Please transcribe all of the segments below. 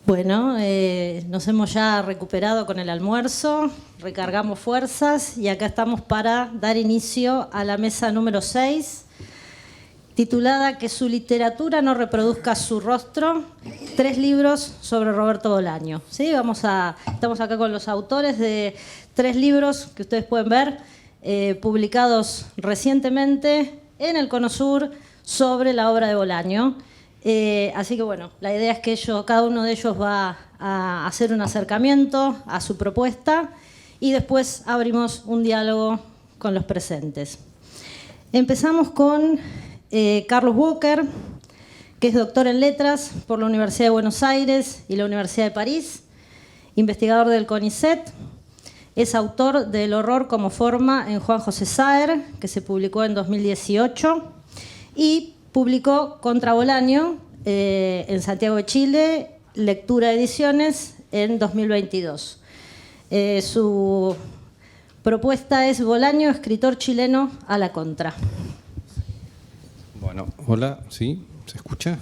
Bueno, nos hemos ya recuperado con el almuerzo, recargamos fuerzas y acá estamos para dar inicio a la mesa número 6, titulada Que su literatura no reproduzca su rostro, 3 libros sobre Roberto Bolaño. ¿Sí? Estamos acá con los autores de 3 libros que ustedes pueden ver, publicados recientemente en el Cono Sur sobre la obra de Bolaño. Así que bueno, la idea es que cada uno de ellos va a hacer un acercamiento a su propuesta y después abrimos un diálogo con los presentes. Empezamos con Carlos Walker, que es doctor en letras por la Universidad de Buenos Aires y la Universidad de París, investigador del CONICET, es autor de El horror como forma en Juan José Saer, que se publicó en 2018, y publicó Contra Bolaño en Santiago de Chile, Lectura Ediciones, en 2022. Su propuesta es Bolaño, escritor chileno a la contra. Bueno, hola, ¿sí? ¿Se escucha?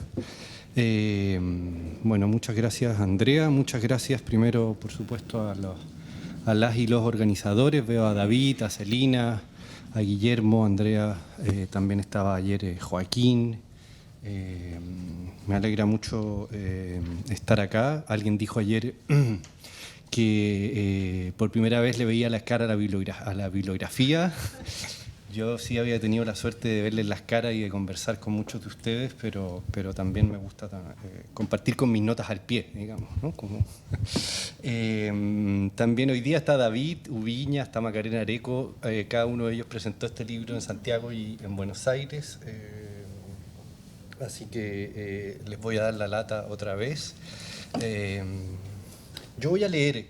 Bueno, muchas gracias, Andrea. Muchas gracias primero, por supuesto, a las y los organizadores. Veo a David, a Celina, a Guillermo, Andrea, también estaba ayer Joaquín. Me alegra mucho estar acá. Alguien dijo ayer que por primera vez le veía la cara a la bibliografía. Yo sí había tenido la suerte de verles las caras y de conversar con muchos de ustedes, pero también me gusta compartir con mis notas al pie, digamos, ¿no? También hoy día está David Ubiña, está Macarena Areco, cada uno de ellos presentó este libro en Santiago y en Buenos Aires, así que les voy a dar la lata otra vez. Yo voy a leer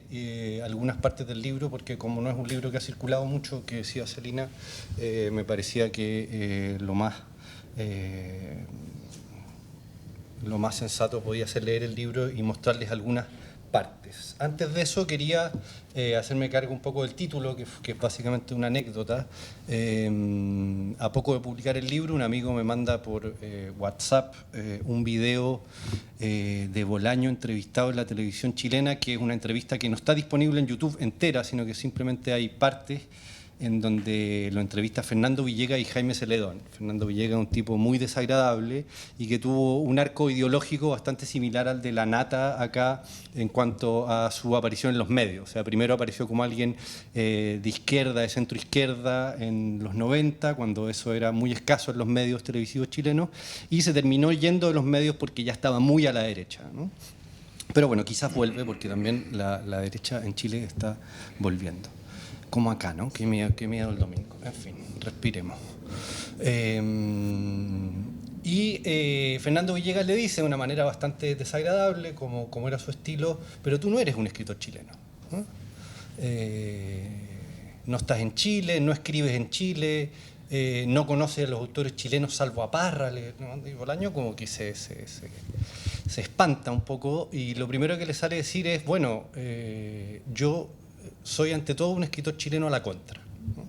algunas partes del libro porque como no es un libro que ha circulado mucho, que decía Celina, me parecía que lo más sensato podía ser leer el libro y mostrarles algunas partes. Antes de eso quería hacerme cargo un poco del título, que es básicamente una anécdota. A poco de publicar el libro, un amigo me manda por WhatsApp un video de Bolaño entrevistado en la televisión chilena, que es una entrevista que no está disponible en YouTube entera, sino que simplemente hay partes en donde lo entrevista Fernando Villegas y Jaime Celedón. Fernando Villegas es un tipo muy desagradable y que tuvo un arco ideológico bastante similar al de la Nata acá en cuanto a su aparición en los medios. O sea, primero apareció como alguien de izquierda, de centro izquierda en los 90, cuando eso era muy escaso en los medios televisivos chilenos, y se terminó yendo de los medios porque ya estaba muy a la derecha, ¿no? Pero bueno, quizás vuelve porque también la derecha en Chile está volviendo. Como acá, ¿no? Qué miedo el domingo. En fin, respiremos. Fernando Villegas le dice de una manera bastante desagradable, como era su estilo, pero tú no eres un escritor chileno, ¿no? No estás en Chile, no escribes en Chile, no conoces a los autores chilenos salvo a Parra, ¿no? Y Bolaño como que se espanta un poco y lo primero que le sale decir es, bueno, yo soy ante todo un escritor chileno a la contra, ¿no?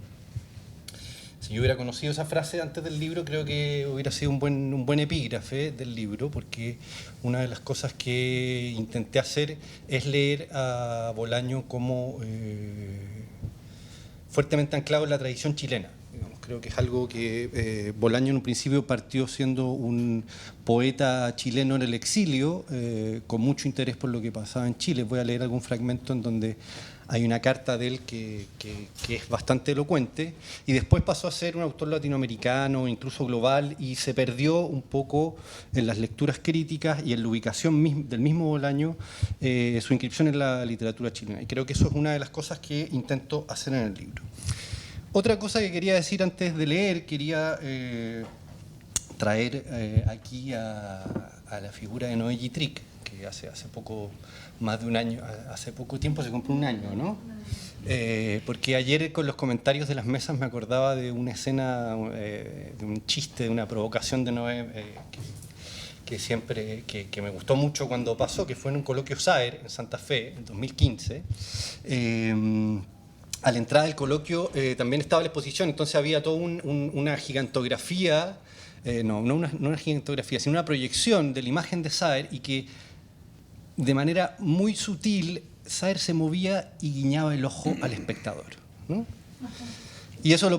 Si yo hubiera conocido esa frase antes del libro, creo que hubiera sido un buen epígrafe del libro, porque una de las cosas que intenté hacer es leer a Bolaño como fuertemente anclado en la tradición chilena. Creo que es algo que Bolaño en un principio partió siendo un poeta chileno en el exilio, con mucho interés por lo que pasaba en Chile. Voy a leer algún fragmento en donde hay una carta de él que es bastante elocuente, y después pasó a ser un autor latinoamericano, incluso global, y se perdió un poco en las lecturas críticas y en la ubicación del mismo Bolaño, su inscripción en la literatura chilena. Y creo que eso es una de las cosas que intento hacer en el libro. Otra cosa que quería decir antes de leer, quería traer aquí a la figura de Noé Yitrick, que hace poco, más de un año, hace poco tiempo se cumplió un año, ¿no? Porque ayer con los comentarios de las mesas me acordaba de una escena, de un chiste, de una provocación de Noé, que siempre, que me gustó mucho cuando pasó, que fue en un coloquio Saer en Santa Fe, en 2015. A la entrada del coloquio también estaba la exposición, entonces había toda una gigantografía, no una gigantografía, sino una proyección de la imagen de Saer, y que de manera muy sutil, Saer se movía y guiñaba el ojo al espectador, ¿no? Y eso no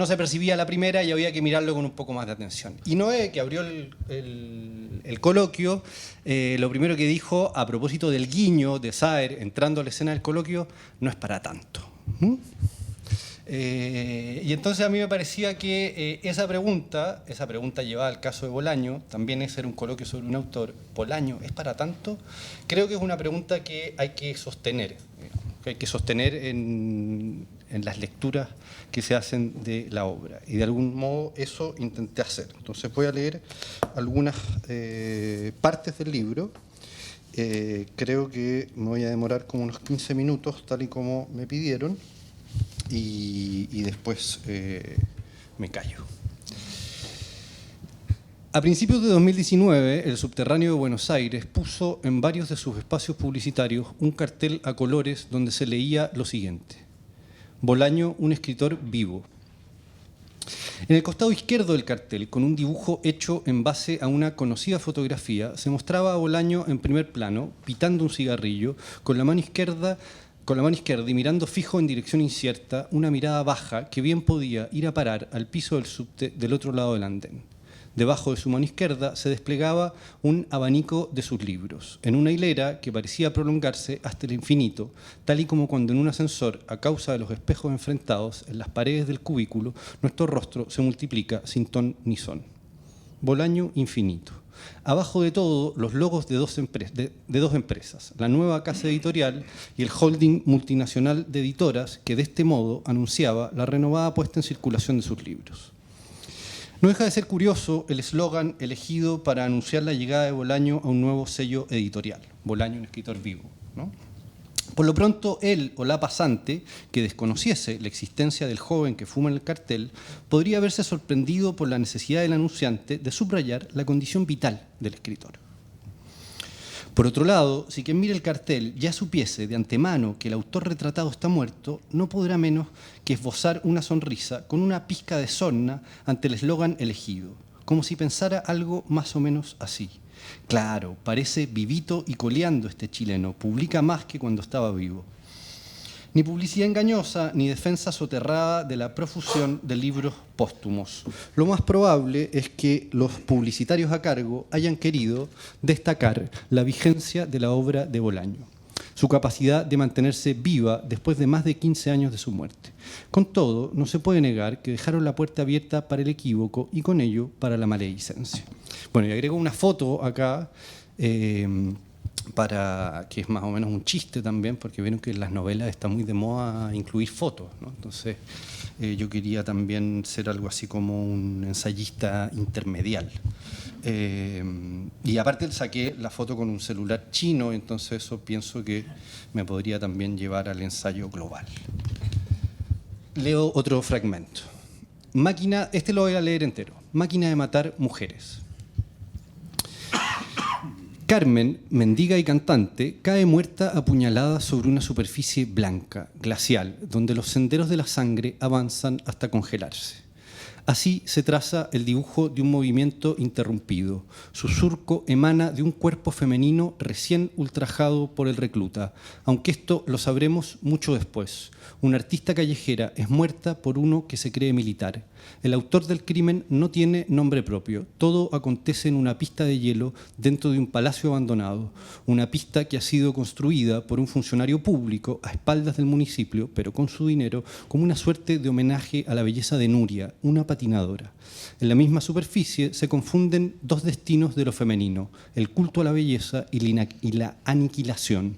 se percibía a la primera y había que mirarlo con un poco más de atención. Y Noé, que abrió el coloquio, lo primero que dijo a propósito del guiño de Saer entrando a la escena del coloquio, no es para tanto. Y entonces a mí me parecía que esa pregunta llevada al caso de Bolaño, también es un coloquio sobre un autor, ¿Bolaño es para tanto? Creo que es una pregunta que hay que sostener, en las lecturas que se hacen de la obra. Y de algún modo eso intenté hacer. Entonces voy a leer algunas partes del libro. Creo que me voy a demorar como unos 15 minutos, tal y como me pidieron, y después me callo. A principios de 2019, el Subterráneo de Buenos Aires puso en varios de sus espacios publicitarios un cartel a colores donde se leía lo siguiente: Bolaño, un escritor vivo. En el costado izquierdo del cartel, con un dibujo hecho en base a una conocida fotografía, se mostraba a Bolaño en primer plano, pitando un cigarrillo, con la mano izquierda y mirando fijo en dirección incierta, una mirada baja que bien podía ir a parar al piso del subte del otro lado del andén. Debajo de su mano izquierda se desplegaba un abanico de sus libros, en una hilera que parecía prolongarse hasta el infinito, tal y como cuando en un ascensor, a causa de los espejos enfrentados en las paredes del cubículo, nuestro rostro se multiplica sin ton ni son. Bolaño infinito. Abajo de todo, los logos de dos empresas, la nueva casa editorial y el holding multinacional de editoras que de este modo anunciaba la renovada puesta en circulación de sus libros. No deja de ser curioso el eslogan elegido para anunciar la llegada de Bolaño a un nuevo sello editorial, Bolaño, un escritor vivo, ¿no? Por lo pronto, él o la pasante, que desconociese la existencia del joven que fuma en el cartel, podría haberse sorprendido por la necesidad del anunciante de subrayar la condición vital del escritor. Por otro lado, si quien mire el cartel ya supiese de antemano que el autor retratado está muerto, no podrá menos que esbozar una sonrisa con una pizca de sorna ante el eslogan elegido, como si pensara algo más o menos así. Claro, parece vivito y coleando este chileno, publica más que cuando estaba vivo. Ni publicidad engañosa, ni defensa soterrada de la profusión de libros póstumos. Lo más probable es que los publicitarios a cargo hayan querido destacar la vigencia de la obra de Bolaño, su capacidad de mantenerse viva después de más de 15 años de su muerte. Con todo, no se puede negar que dejaron la puerta abierta para el equívoco y con ello para la maledicencia. Bueno, y agrego una foto acá, para que es más o menos un chiste también, porque vieron que en las novelas está muy de moda incluir fotos, ¿no? Entonces yo quería también ser algo así como un ensayista intermedial. Y aparte saqué la foto con un celular chino, entonces eso pienso que me podría también llevar al ensayo global. Leo otro fragmento. Este lo voy a leer entero. Máquina de matar mujeres. Carmen, mendiga y cantante, cae muerta apuñalada sobre una superficie blanca, glacial, donde los senderos de la sangre avanzan hasta congelarse. Así se traza el dibujo de un movimiento interrumpido. Su surco emana de un cuerpo femenino recién ultrajado por el recluta, aunque esto lo sabremos mucho después. Una artista callejera es muerta por uno que se cree militar. El autor del crimen no tiene nombre propio. Todo acontece en una pista de hielo dentro de un palacio abandonado. Una pista que ha sido construida por un funcionario público a espaldas del municipio, pero con su dinero, como una suerte de homenaje a la belleza de Nuria, una patinadora. En la misma superficie se confunden dos destinos de lo femenino, el culto a la belleza y la aniquilación.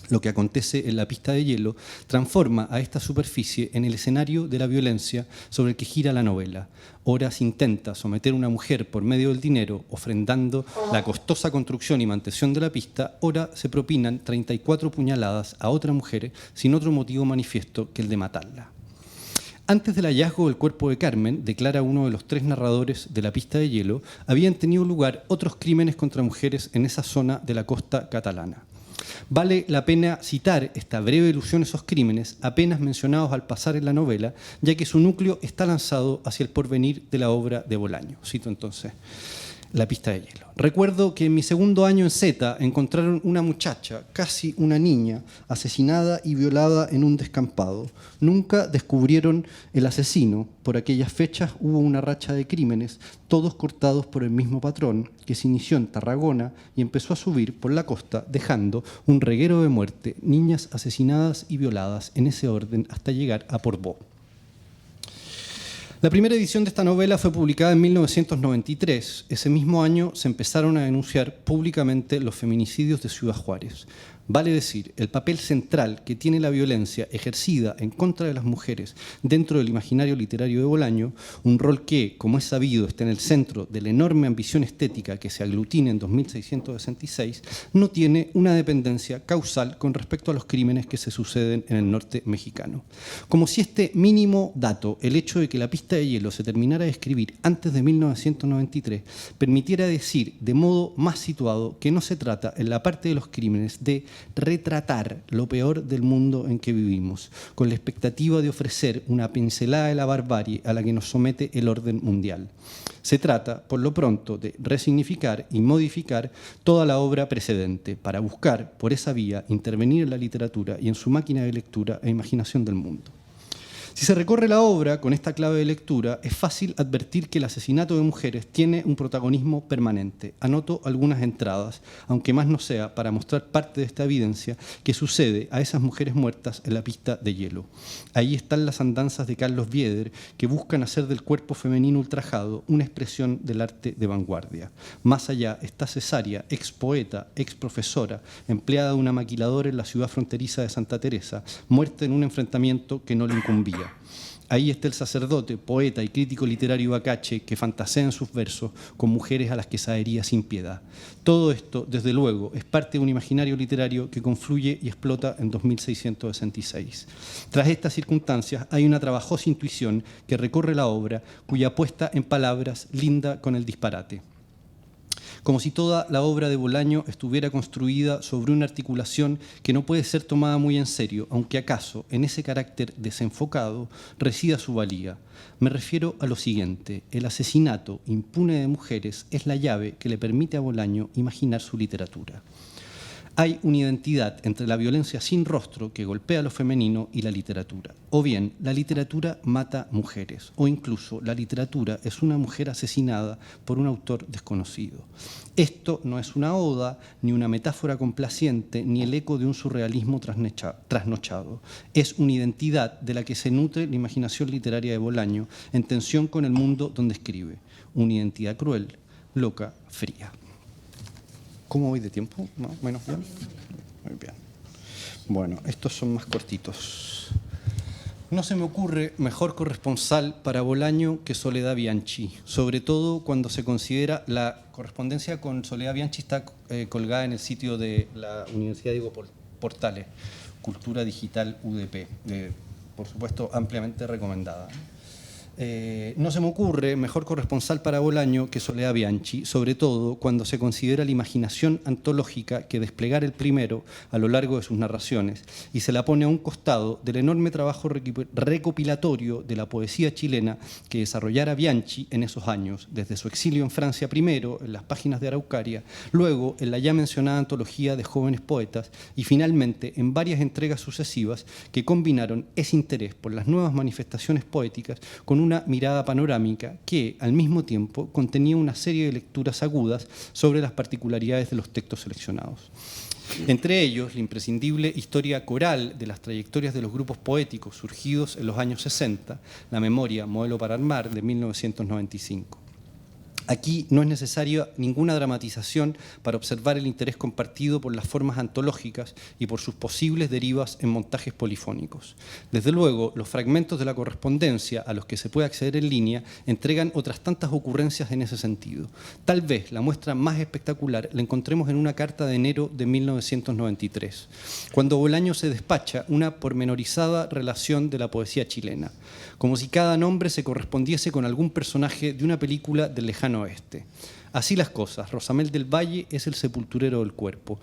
Lo que acontece en la pista de hielo transforma a esta superficie en el escenario de la violencia sobre el que gira la novela. Ora se intenta someter a una mujer por medio del dinero, ofrendando la costosa construcción y mantención de la pista, ora se propinan 34 puñaladas a otra mujer sin otro motivo manifiesto que el de matarla. Antes del hallazgo del cuerpo de Carmen, declara uno de los 3 narradores de la pista de hielo, habían tenido lugar otros crímenes contra mujeres en esa zona de la costa catalana. Vale la pena citar esta breve ilusión a esos crímenes, apenas mencionados al pasar en la novela, ya que su núcleo está lanzado hacia el porvenir de la obra de Bolaño. Cito entonces. La pista de hielo. Recuerdo que en mi segundo año en Z encontraron una muchacha, casi una niña, asesinada y violada en un descampado. Nunca descubrieron el asesino. Por aquellas fechas hubo una racha de crímenes, todos cortados por el mismo patrón, que se inició en Tarragona y empezó a subir por la costa, dejando un reguero de muerte, niñas asesinadas y violadas en ese orden hasta llegar a Portbou. La primera edición de esta novela fue publicada en 1993. Ese mismo año se empezaron a denunciar públicamente los feminicidios de Ciudad Juárez. Vale decir, el papel central que tiene la violencia ejercida en contra de las mujeres dentro del imaginario literario de Bolaño, un rol que, como es sabido, está en el centro de la enorme ambición estética que se aglutina en 2666, no tiene una dependencia causal con respecto a los crímenes que se suceden en el norte mexicano. Como si este mínimo dato, el hecho de que La pista de hielo se terminara de escribir antes de 1993, permitiera decir de modo más situado que no se trata en la parte de los crímenes de retratar lo peor del mundo en que vivimos, con la expectativa de ofrecer una pincelada de la barbarie a la que nos somete el orden mundial. Se trata, por lo pronto, de resignificar y modificar toda la obra precedente para buscar, por esa vía, intervenir en la literatura y en su máquina de lectura e imaginación del mundo. Si se recorre la obra con esta clave de lectura, es fácil advertir que el asesinato de mujeres tiene un protagonismo permanente. Anoto algunas entradas, aunque más no sea para mostrar parte de esta evidencia que sucede a esas mujeres muertas en la pista de hielo. Ahí están las andanzas de Carlos Bieder, que buscan hacer del cuerpo femenino ultrajado una expresión del arte de vanguardia. Más allá está Cesárea, ex poeta, ex profesora, empleada de una maquiladora en la ciudad fronteriza de Santa Teresa, muerta en un enfrentamiento que no le incumbía. Ahí está el sacerdote, poeta y crítico literario Bacache, que fantasea en sus versos con mujeres a las que saería sin piedad. Todo esto, desde luego, es parte de un imaginario literario que confluye y explota en 2666. Tras estas circunstancias hay una trabajosa intuición que recorre la obra, cuya puesta en palabras linda con el disparate. Como si toda la obra de Bolaño estuviera construida sobre una articulación que no puede ser tomada muy en serio, aunque acaso en ese carácter desenfocado resida su valía. Me refiero a lo siguiente: el asesinato impune de mujeres es la llave que le permite a Bolaño imaginar su literatura. Hay una identidad entre la violencia sin rostro que golpea lo femenino y la literatura. O bien, la literatura mata mujeres, o incluso la literatura es una mujer asesinada por un autor desconocido. Esto no es una oda, ni una metáfora complaciente, ni el eco de un surrealismo trasnochado. Es una identidad de la que se nutre la imaginación literaria de Bolaño en tensión con el mundo donde escribe. Una identidad cruel, loca, fría. ¿Cómo voy de tiempo? ¿No? ¿Menos bien? Muy bien. Bueno, estos son más cortitos. No se me ocurre mejor corresponsal para Bolaño que Soledad Bianchi, sobre todo cuando se considera la correspondencia con Soledad Bianchi está colgada en el sitio de la Universidad Diego Portales, Cultura Digital UDP, por supuesto ampliamente recomendada. No se me ocurre mejor corresponsal para Bolaño que Soledad Bianchi, sobre todo cuando se considera la imaginación antológica que desplegar el primero a lo largo de sus narraciones y se la pone a un costado del enorme trabajo recopilatorio de la poesía chilena que desarrollara Bianchi en esos años, desde su exilio en Francia primero, en las páginas de Araucaria, luego en la ya mencionada antología de jóvenes poetas y finalmente en varias entregas sucesivas que combinaron ese interés por las nuevas manifestaciones poéticas con una mirada panorámica que, al mismo tiempo, contenía una serie de lecturas agudas sobre las particularidades de los textos seleccionados. Entre ellos, la imprescindible historia coral de las trayectorias de los grupos poéticos surgidos en los años 60, la memoria Modelo para Armar, de 1995. Aquí no es necesaria ninguna dramatización para observar el interés compartido por las formas antológicas y por sus posibles derivas en montajes polifónicos. Desde luego, los fragmentos de la correspondencia a los que se puede acceder en línea entregan otras tantas ocurrencias en ese sentido. Tal vez la muestra más espectacular la encontremos en una carta de enero de 1993, cuando Bolaño se despacha una pormenorizada relación de la poesía chilena, como si cada nombre se correspondiese con algún personaje de una película del lejano oeste. Así las cosas, Rosamel del Valle es el sepulturero del cuerpo,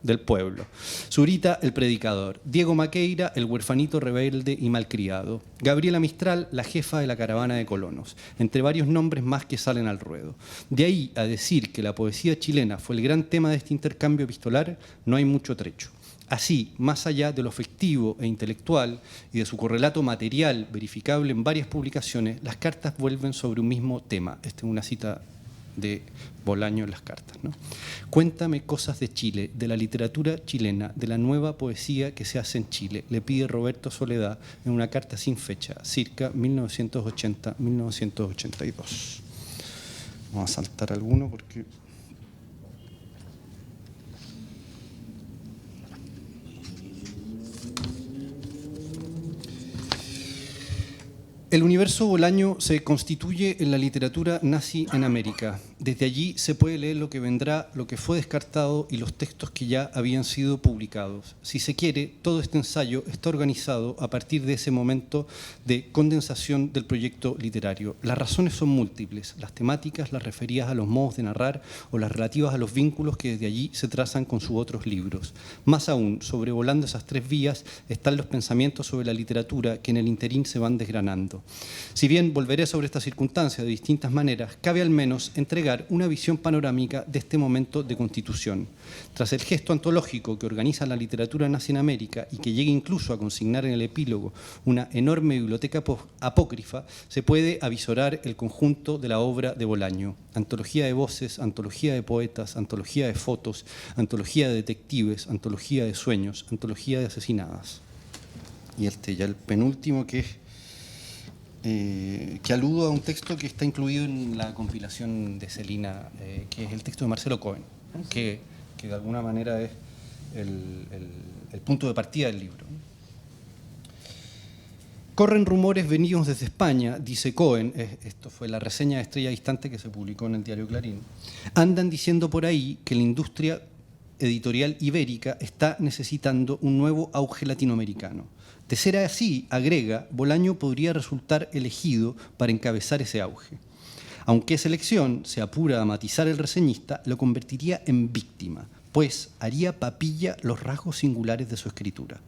del pueblo. Zurita, el predicador. Diego Maqueira, el huerfanito rebelde y malcriado. Gabriela Mistral, la jefa de la caravana de colonos, entre varios nombres más que salen al ruedo. De ahí a decir que la poesía chilena fue el gran tema de este intercambio epistolar, no hay mucho trecho. Así, más allá de lo afectivo e intelectual y de su correlato material verificable en varias publicaciones, las cartas vuelven sobre un mismo tema. Esta es una cita de Bolaño en las cartas, ¿no? Cuéntame cosas de Chile, de la literatura chilena, de la nueva poesía que se hace en Chile, le pide Roberto Soledad en una carta sin fecha, circa 1980-1982. Vamos a saltar alguno porque... El universo Bolaño se constituye en la literatura nazi en América. Desde allí se puede leer lo que vendrá, lo que fue descartado y los textos que ya habían sido publicados. Si se quiere, todo este ensayo está organizado a partir de ese momento de condensación del proyecto literario. Las razones son múltiples, las temáticas, las referidas a los modos de narrar o las relativas a los vínculos que desde allí se trazan con sus otros libros. Más aún, sobrevolando esas tres vías están los pensamientos sobre la literatura que en el interín se van desgranando. Si bien volveré sobre esta circunstancia de distintas maneras, cabe al menos entregar una visión panorámica de este momento de constitución. Tras el gesto antológico que organiza la literatura nazi en América y que llega incluso a consignar en el epílogo una enorme biblioteca apócrifa, se puede avisorar el conjunto de la obra de Bolaño. Antología de voces, antología de poetas, antología de fotos, antología de detectives, antología de sueños, antología de asesinadas. Y ya el penúltimo, que es que aludo a un texto que está incluido en la compilación de Celina, que es el texto de Marcelo Cohen, ¿no? que de alguna manera es el punto de partida del libro. Corren rumores venidos desde España, dice Cohen, esto fue la reseña de Estrella Distante que se publicó en el diario Clarín, andan diciendo por ahí que la industria editorial ibérica está necesitando un nuevo auge latinoamericano. De ser así, agrega, Bolaño podría resultar elegido para encabezar ese auge. Aunque esa elección se apura a matizar el reseñista, lo convertiría en víctima, pues haría papilla los rasgos singulares de su escritura.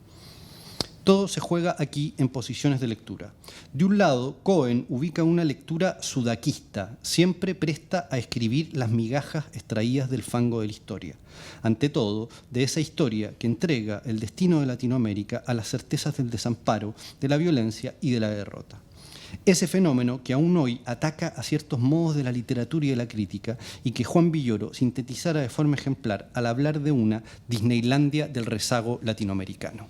Todo se juega aquí en posiciones de lectura. De un lado, Cohen ubica una lectura sudaquista, siempre presta a escribir las migajas extraídas del fango de la historia. Ante todo, de esa historia que entrega el destino de Latinoamérica a las certezas del desamparo, de la violencia y de la derrota. Ese fenómeno que aún hoy ataca a ciertos modos de la literatura y de la crítica y que Juan Villoro sintetizara de forma ejemplar al hablar de una Disneylandia del rezago latinoamericano.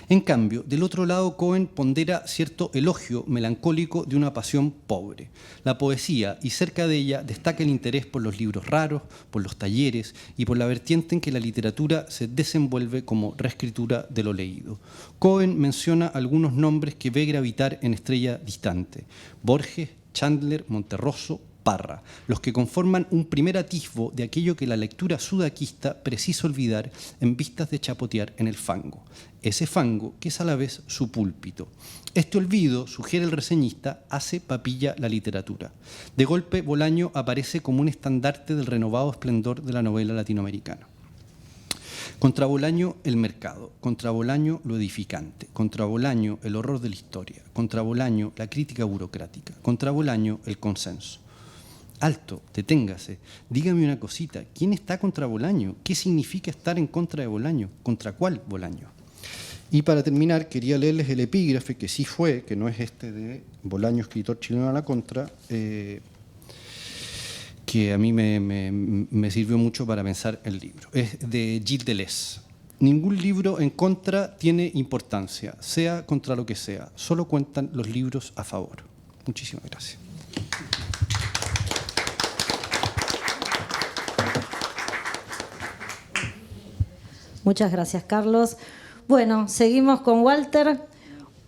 En cambio, del otro lado, Cohen pondera cierto elogio melancólico de una pasión pobre. La poesía, y cerca de ella, destaca el interés por los libros raros, por los talleres y por la vertiente en que la literatura se desenvuelve como reescritura de lo leído. Cohen menciona algunos nombres que ve gravitar en Estrella Distante: Borges, Chandler, Monterroso, Parra, los que conforman un primer atisbo de aquello que la lectura sudaquista precisa olvidar en vistas de chapotear en el fango. Ese fango que es a la vez su púlpito. Este olvido, sugiere el reseñista, hace papilla la literatura. De golpe, Bolaño aparece como un estandarte del renovado esplendor de la novela latinoamericana. Contra Bolaño, el mercado. Contra Bolaño, lo edificante. Contra Bolaño, el horror de la historia. Contra Bolaño, la crítica burocrática. Contra Bolaño, el consenso. Alto, deténgase, dígame una cosita, ¿quién está contra Bolaño? ¿Qué significa estar en contra de Bolaño? ¿Contra cuál Bolaño? Y para terminar, quería leerles el epígrafe, que sí fue, que no es este de Bolaño, escritor chileno a la contra, que a mí me sirvió mucho para pensar el libro. Es de Gilles Deleuze. Ningún libro en contra tiene importancia, sea contra lo que sea, solo cuentan los libros a favor. Muchísimas gracias. Muchas gracias, Carlos. Bueno, seguimos con Walter.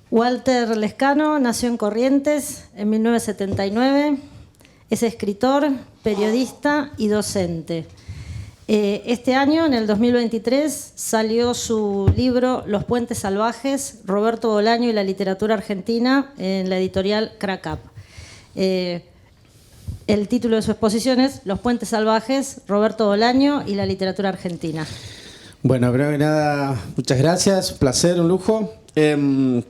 Walter Lescano nació en Corrientes en 1979. Es escritor, periodista y docente. Este año, en el 2023, salió su libro Los puentes salvajes, Roberto Bolaño y la literatura argentina, en la editorial Crack-Up. El título de su exposición es Los puentes salvajes, Roberto Bolaño y la literatura argentina. Bueno, primero que nada, muchas gracias, un placer, un lujo. Bueno,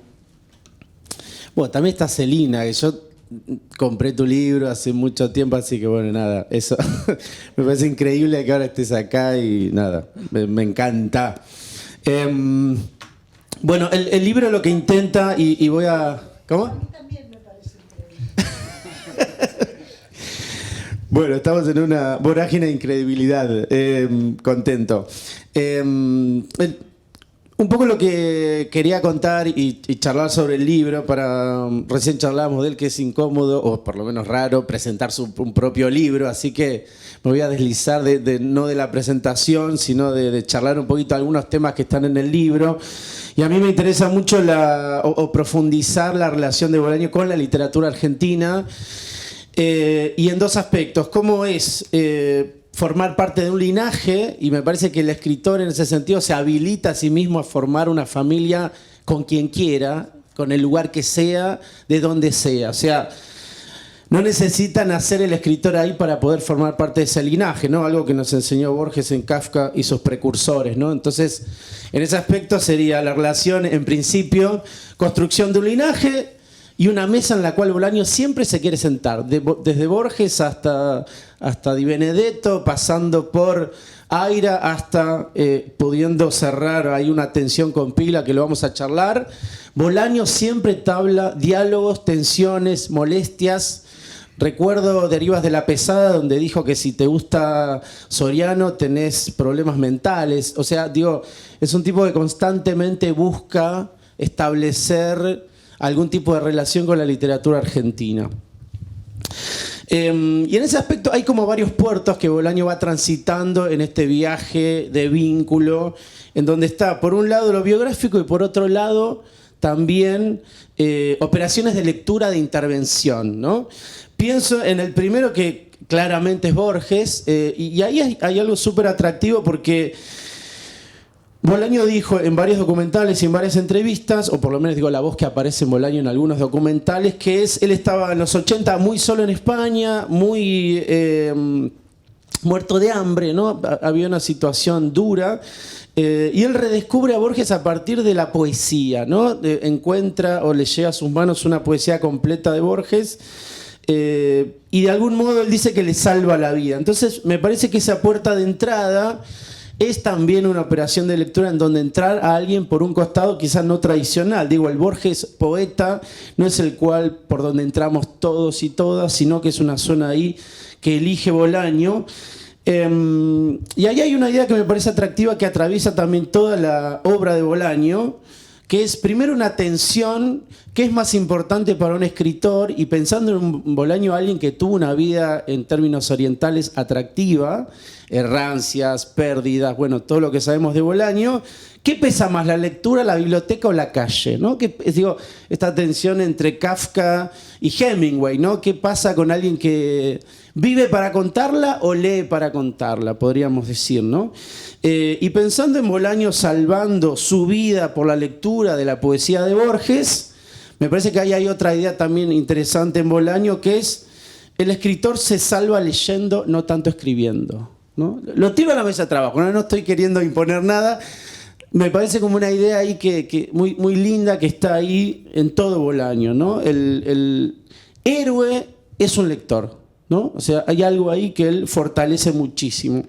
también está Celina, que yo compré tu libro hace mucho tiempo, así que bueno, nada, eso me parece increíble que ahora estés acá y nada, me encanta. Bueno, el libro lo que intenta, y voy a... ¿Cómo? A mí también me parece increíble. Bueno, estamos en una vorágine de incredibilidad, contento. Un poco lo que quería contar y charlar sobre el libro, recién charlábamos de él, que es incómodo, o por lo menos raro, presentar un propio libro, así que me voy a deslizar no de la presentación, sino de charlar un poquito algunos temas que están en el libro. Y a mí me interesa mucho profundizar la relación de Bolaño con la literatura argentina, y en dos aspectos. ¿Cómo es formar parte de un linaje? Y me parece que el escritor en ese sentido se habilita a sí mismo a formar una familia con quien quiera, con el lugar que sea, de donde sea. O sea, no necesita nacer el escritor ahí para poder formar parte de ese linaje, ¿no? Algo que nos enseñó Borges en Kafka y sus precursores, ¿no? Entonces, en ese aspecto sería la relación, en principio, construcción de un linaje y una mesa en la cual Bolaño siempre se quiere sentar, desde Borges hasta Di Benedetto, pasando por Aira, hasta pudiendo cerrar ahí una tensión con Pila, que lo vamos a charlar. Bolaño siempre entabla diálogos, tensiones, molestias. Recuerdo Derivas de la Pesada, donde dijo que si te gusta Soriano tenés problemas mentales. O sea, digo, es un tipo que constantemente busca establecer algún tipo de relación con la literatura argentina. Y en ese aspecto hay como varios puertos que Bolaño va transitando en este viaje de vínculo, en donde está por un lado lo biográfico y por otro lado también operaciones de lectura de intervención, ¿no? Pienso en el primero, que claramente es Borges, y ahí hay algo súper atractivo, porque Bolaño dijo en varios documentales y en varias entrevistas, o por lo menos digo la voz que aparece en Bolaño en algunos documentales, que él estaba en los 80 muy solo en España, muy muerto de hambre, ¿no? Había una situación dura, y él redescubre a Borges a partir de la poesía, ¿no? Encuentra o le llega a sus manos una poesía completa de Borges, y de algún modo él dice que le salva la vida. Entonces me parece que esa puerta de entrada es también una operación de lectura en donde entrar a alguien por un costado quizás no tradicional. Digo, el Borges poeta no es el cual por donde entramos todos y todas, sino que es una zona ahí que elige Bolaño. Y ahí hay una idea que me parece atractiva, que atraviesa también toda la obra de Bolaño, que es primero una tensión. ¿Qué es más importante para un escritor? Y pensando en un Bolaño, alguien que tuvo una vida en términos orientales atractiva, errancias, pérdidas, bueno, todo lo que sabemos de Bolaño. ¿Qué pesa más, la lectura, la biblioteca o la calle, ¿no? Digo, esta tensión entre Kafka y Hemingway, ¿no? ¿Qué pasa con alguien que vive para contarla o lee para contarla, podríamos decir, ¿no? Y pensando en Bolaño salvando su vida por la lectura de la poesía de Borges, me parece que ahí hay otra idea también interesante en Bolaño, que es el escritor se salva leyendo, no tanto escribiendo, ¿no? Lo tiro a la mesa de trabajo, no estoy queriendo imponer nada. Me parece como una idea ahí que muy, muy linda, que está ahí en todo Bolaño, ¿no? El héroe es un lector, ¿no? O sea, hay algo ahí que él fortalece muchísimo.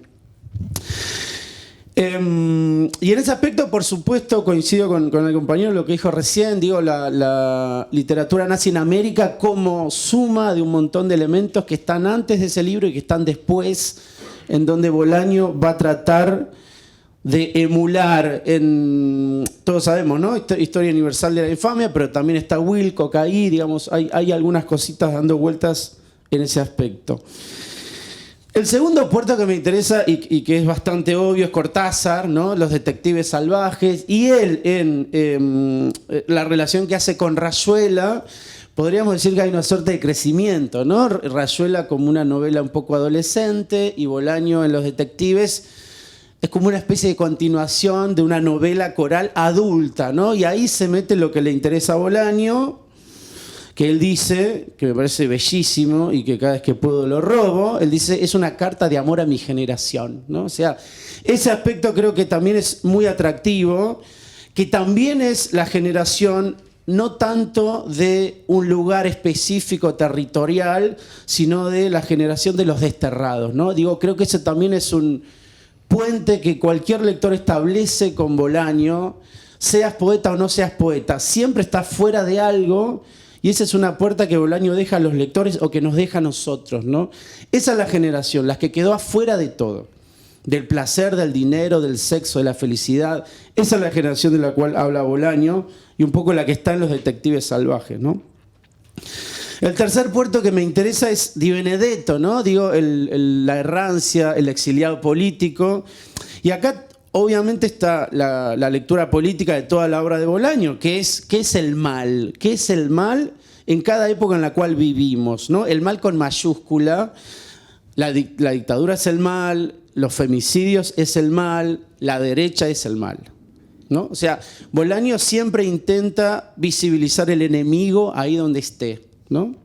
Y en ese aspecto, por supuesto, coincido con el compañero lo que dijo recién. Digo, la literatura nazi en América como suma de un montón de elementos que están antes de ese libro y que están después, en donde Bolaño va a tratar de emular, todos sabemos, ¿no? Historia universal de la infamia, pero también está Wilcock ahí, digamos, hay algunas cositas dando vueltas en ese aspecto. El segundo puerto que me interesa y que es bastante obvio es Cortázar, ¿no? Los detectives salvajes, y él en la relación que hace con Rayuela. Podríamos decir que hay una suerte de crecimiento, ¿no? Rayuela como una novela un poco adolescente y Bolaño en Los detectives es como una especie de continuación de una novela coral adulta, ¿no? Y ahí se mete lo que le interesa a Bolaño, que él dice, que me parece bellísimo y que cada vez que puedo lo robo, él dice, es una carta de amor a mi generación, ¿no? O sea, ese aspecto creo que también es muy atractivo, que también es la generación no tanto de un lugar específico territorial, sino de la generación de los desterrados, ¿no? Digo, creo que ese también es un puente que cualquier lector establece con Bolaño, seas poeta o no seas poeta, siempre estás fuera de algo, y esa es una puerta que Bolaño deja a los lectores o que nos deja a nosotros, ¿no? Esa es la generación, la que quedó afuera de todo, del placer, del dinero, del sexo, de la felicidad. Esa es la generación de la cual habla Bolaño y un poco la que está en Los detectives salvajes, ¿no? El tercer puerto que me interesa es Di Benedetto, ¿no? Digo, la errancia, el exiliado político. Y acá obviamente está la lectura política de toda la obra de Bolaño, que es ¿qué es el mal? ¿Qué es el mal en cada época en la cual vivimos, ¿no? El mal con mayúscula, la dictadura es el mal, los femicidios es el mal, la derecha es el mal, ¿no? O sea, Bolaño siempre intenta visibilizar el enemigo ahí donde esté, ¿no?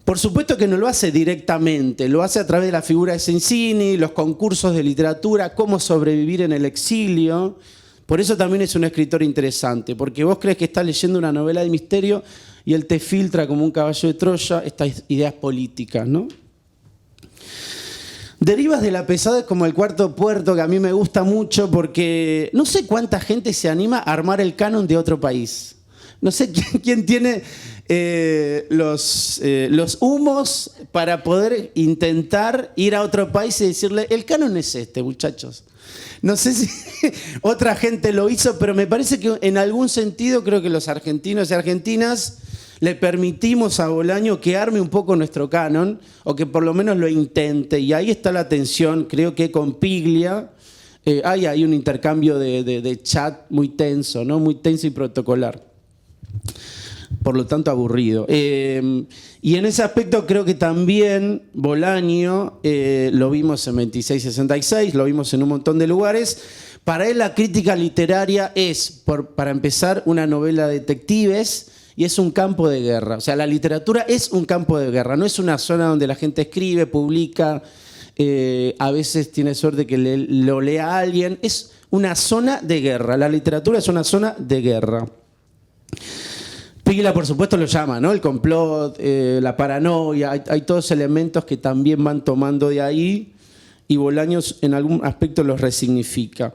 Por supuesto que no lo hace directamente, lo hace a través de la figura de Sensini, los concursos de literatura, cómo sobrevivir en el exilio. Por eso también es un escritor interesante, porque vos crees que estás leyendo una novela de misterio y él te filtra como un caballo de Troya estas ideas políticas, ¿no? Derivas de la pesadez como el cuarto puerto, que a mí me gusta mucho porque no sé cuánta gente se anima a armar el canon de otro país. No sé quién tiene los humos para poder intentar ir a otro país y decirle, el canon es este, muchachos. No sé si otra gente lo hizo, pero me parece que en algún sentido creo que los argentinos y argentinas le permitimos a Bolaño que arme un poco nuestro canon, o que por lo menos lo intente, y ahí está la tensión, creo que con Piglia hay un intercambio de chat muy tenso, ¿no? Muy tenso y protocolar. Por lo tanto aburrido. Y en ese aspecto creo que también Bolaño, lo vimos en 2666, lo vimos en un montón de lugares. Para él la crítica literaria es, para empezar, una novela de detectives y es un campo de guerra. O sea, la literatura es un campo de guerra, no es una zona donde la gente escribe, publica, a veces tiene suerte que lo lea alguien. Es una zona de guerra, la literatura es una zona de guerra. Piglia, por supuesto, lo llama, ¿no? El complot, la paranoia, hay todos elementos que también van tomando de ahí y Bolaños en algún aspecto los resignifica.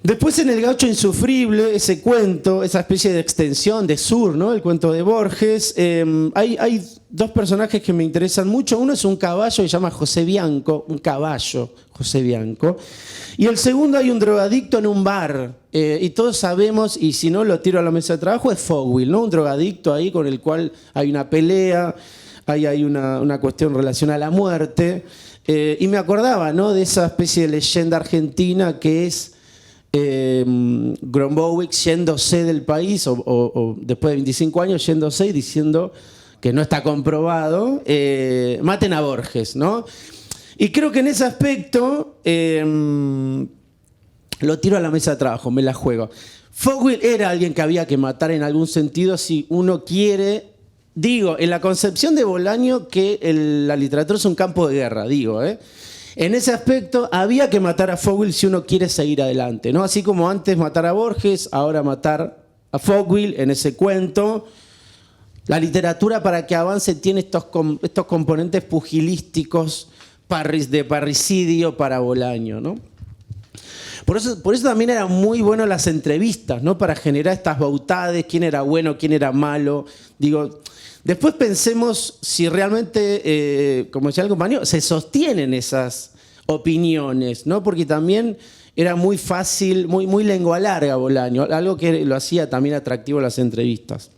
Después en El gaucho insufrible, ese cuento, esa especie de extensión de Sur, ¿no? El cuento de Borges, hay dos personajes que me interesan mucho. Uno es un caballo que se llama José Bianco, un caballo, José Bianco. Y el segundo hay un drogadicto en un bar. Y todos sabemos, y si no lo tiro a la mesa de trabajo, es Fogwill, ¿no? Un drogadicto ahí con el cual hay una pelea, hay una cuestión relacionada a la muerte. Y me acordaba, ¿no? De esa especie de leyenda argentina que es Grombowick yéndose del país, o después de 25 años yéndose y diciendo que no está comprobado, maten a Borges, ¿no? Y creo que en ese aspecto lo tiro a la mesa de trabajo, me la juego. Fogwill era alguien que había que matar en algún sentido si uno quiere, digo, en la concepción de Bolaño que la literatura es un campo de guerra, digo, En ese aspecto había que matar a Fogwill si uno quiere seguir adelante, ¿no? Así como antes matar a Borges, ahora matar a Fogwill en ese cuento. La literatura para que avance tiene estos componentes pugilísticos de parricidio para Bolaño, ¿no? Por eso también eran muy buenas las entrevistas, ¿no? Para generar estas bautades, quién era bueno, quién era malo. Digo, después pensemos si realmente, como decía el compañero, se sostienen esas opiniones, ¿no? Porque también era muy fácil, muy lengua larga Bolaño, algo que lo hacía también atractivo las entrevistas.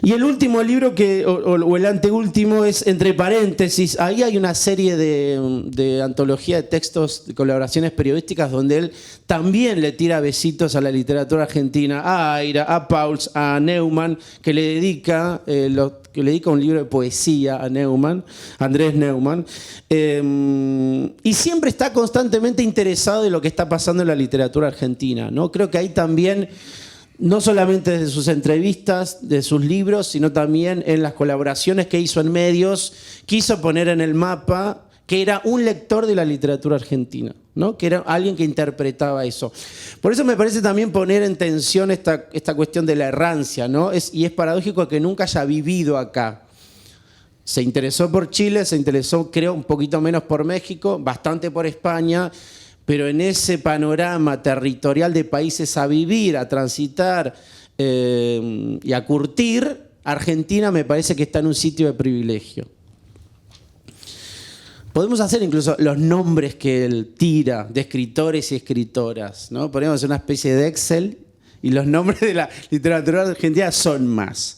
Y el último libro, o el anteúltimo, es Entre paréntesis. Ahí hay una serie de antología de textos, de colaboraciones periodísticas, donde él también le tira besitos a la literatura argentina, a Aira, a Pauls, a Neumann, que le dedica un libro de poesía a Neumann, Andrés Neumann, y siempre está constantemente interesado en lo que está pasando en la literatura argentina, ¿no? Creo que ahí también no solamente desde sus entrevistas, de sus libros, sino también en las colaboraciones que hizo en medios, quiso poner en el mapa que era un lector de la literatura argentina, ¿no? Que era alguien que interpretaba eso. Por eso me parece también poner en tensión esta cuestión de la errancia, ¿no? Y es paradójico que nunca haya vivido acá. Se interesó por Chile, se interesó, creo, un poquito menos por México, bastante por España, pero en ese panorama territorial de países a vivir, a transitar y a curtir, Argentina me parece que está en un sitio de privilegio. Podemos hacer incluso los nombres que él tira de escritores y escritoras, ¿no? Podríamos hacer una especie de Excel y los nombres de la literatura argentina son más.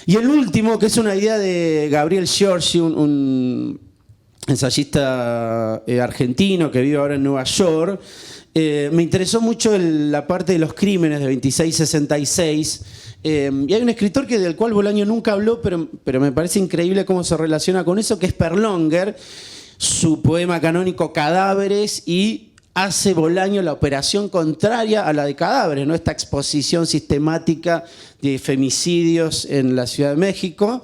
Y el último, que es una idea de Gabriel Giorgi, un ensayista argentino que vive ahora en Nueva York, me interesó mucho la parte de los crímenes de 2666. Y hay un escritor del cual Bolaño nunca habló, pero me parece increíble cómo se relaciona con eso, que es Perlonger, su poema canónico Cadáveres, y hace Bolaño la operación contraria a la de Cadáveres, ¿no? Esta exposición sistemática de femicidios en la Ciudad de México,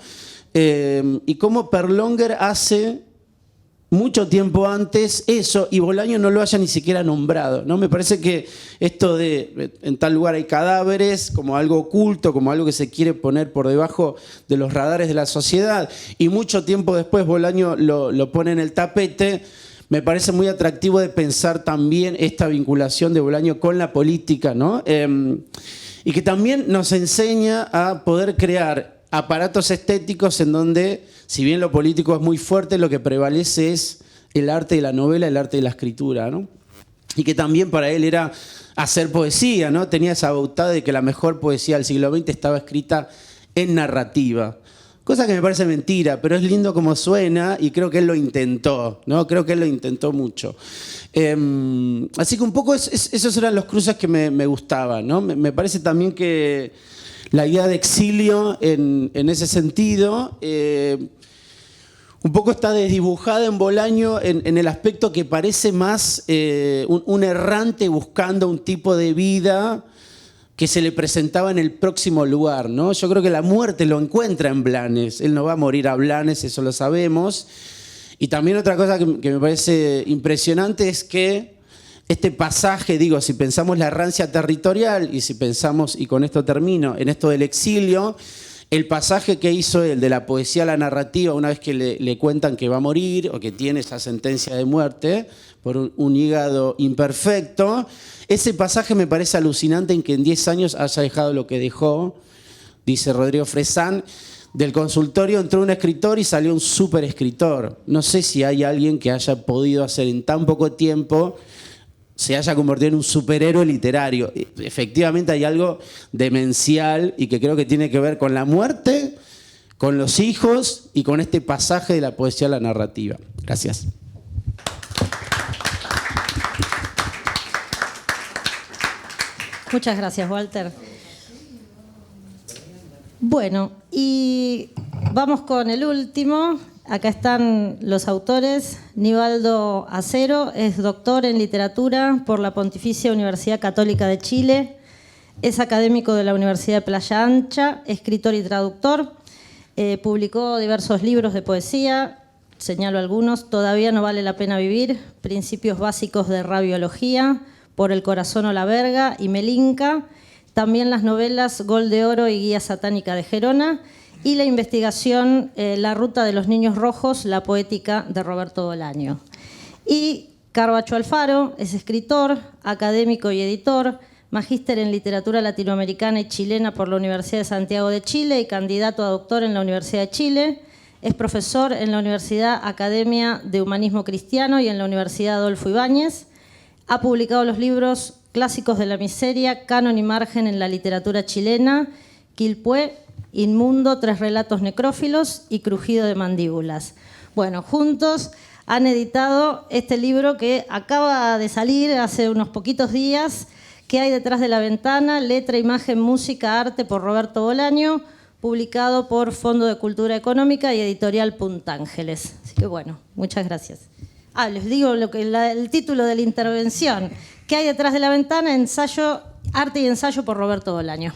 y cómo Perlonger hace mucho tiempo antes eso, y Bolaño no lo haya ni siquiera nombrado, ¿no? Me parece que esto de en tal lugar hay cadáveres, como algo oculto, como algo que se quiere poner por debajo de los radares de la sociedad, y mucho tiempo después Bolaño lo pone en el tapete. Me parece muy atractivo de pensar también esta vinculación de Bolaño con la política, ¿no? Y que también nos enseña a poder crear aparatos estéticos en donde, si bien lo político es muy fuerte, lo que prevalece es el arte de la novela, el arte de la escritura, ¿no? Y que también para él era hacer poesía, ¿no? Tenía esa bautada de que la mejor poesía del siglo XX estaba escrita en narrativa. Cosa que me parece mentira, pero es lindo como suena y creo que él lo intentó, ¿no? Creo que él lo intentó mucho. Así que un poco esos eran los cruces que me gustaban, ¿no? Me parece también que la idea de exilio en ese sentido un poco está desdibujada en Bolaño en el aspecto que parece más un errante buscando un tipo de vida que se le presentaba en el próximo lugar, ¿no? Yo creo que la muerte lo encuentra en Blanes. Él no va a morir a Blanes, eso lo sabemos. Y también otra cosa que me parece impresionante es que este pasaje, digo, si pensamos la errancia territorial y si pensamos, y con esto termino, en esto del exilio, el pasaje que hizo él de la poesía a la narrativa, una vez que le cuentan que va a morir o que tiene esa sentencia de muerte por un hígado imperfecto, ese pasaje me parece alucinante en que en 10 años haya dejado lo que dejó, dice Rodrigo Fresán. Del consultorio entró un escritor y salió un súper escritor. No sé si hay alguien que haya podido hacer en tan poco tiempo, se haya convertido en un superhéroe literario. Efectivamente hay algo demencial y que creo que tiene que ver con la muerte, con los hijos y con este pasaje de la poesía a la narrativa. Gracias. Muchas gracias, Walter. Bueno, y vamos con el último. Acá están los autores. Nivaldo Acero es doctor en literatura por la Pontificia Universidad Católica de Chile. Es académico de la Universidad de Playa Ancha, escritor y traductor. Publicó diversos libros de poesía. Señalo algunos: Todavía no vale la pena vivir, Principios básicos de rabiología, Por el corazón o la verga y Melinka. También las novelas Gol de Oro y Guía satánica de Gerona, y la investigación La ruta de los niños rojos, la poética de Roberto Bolaño. Y Carbacho Alfaro es escritor, académico y editor, magíster en literatura latinoamericana y chilena por la Universidad de Santiago de Chile y candidato a doctor en la Universidad de Chile. Es profesor en la Universidad Academia de Humanismo Cristiano y en la Universidad Adolfo Ibáñez. Ha publicado los libros Clásicos de la miseria, Canon y margen en la literatura chilena, Quilpué, Inmundo, 3 relatos necrófilos y Crujido de mandíbulas. Bueno, juntos han editado este libro que acaba de salir hace unos poquitos días, ¿Qué hay detrás de la ventana? Letra, imagen, música, arte, por Roberto Bolaño, publicado por Fondo de Cultura Económica y Editorial Puntángeles. Así que bueno, muchas gracias. Les digo el título de la intervención. ¿Qué hay detrás de la ventana? Ensayo Arte y ensayo por Roberto Bolaño.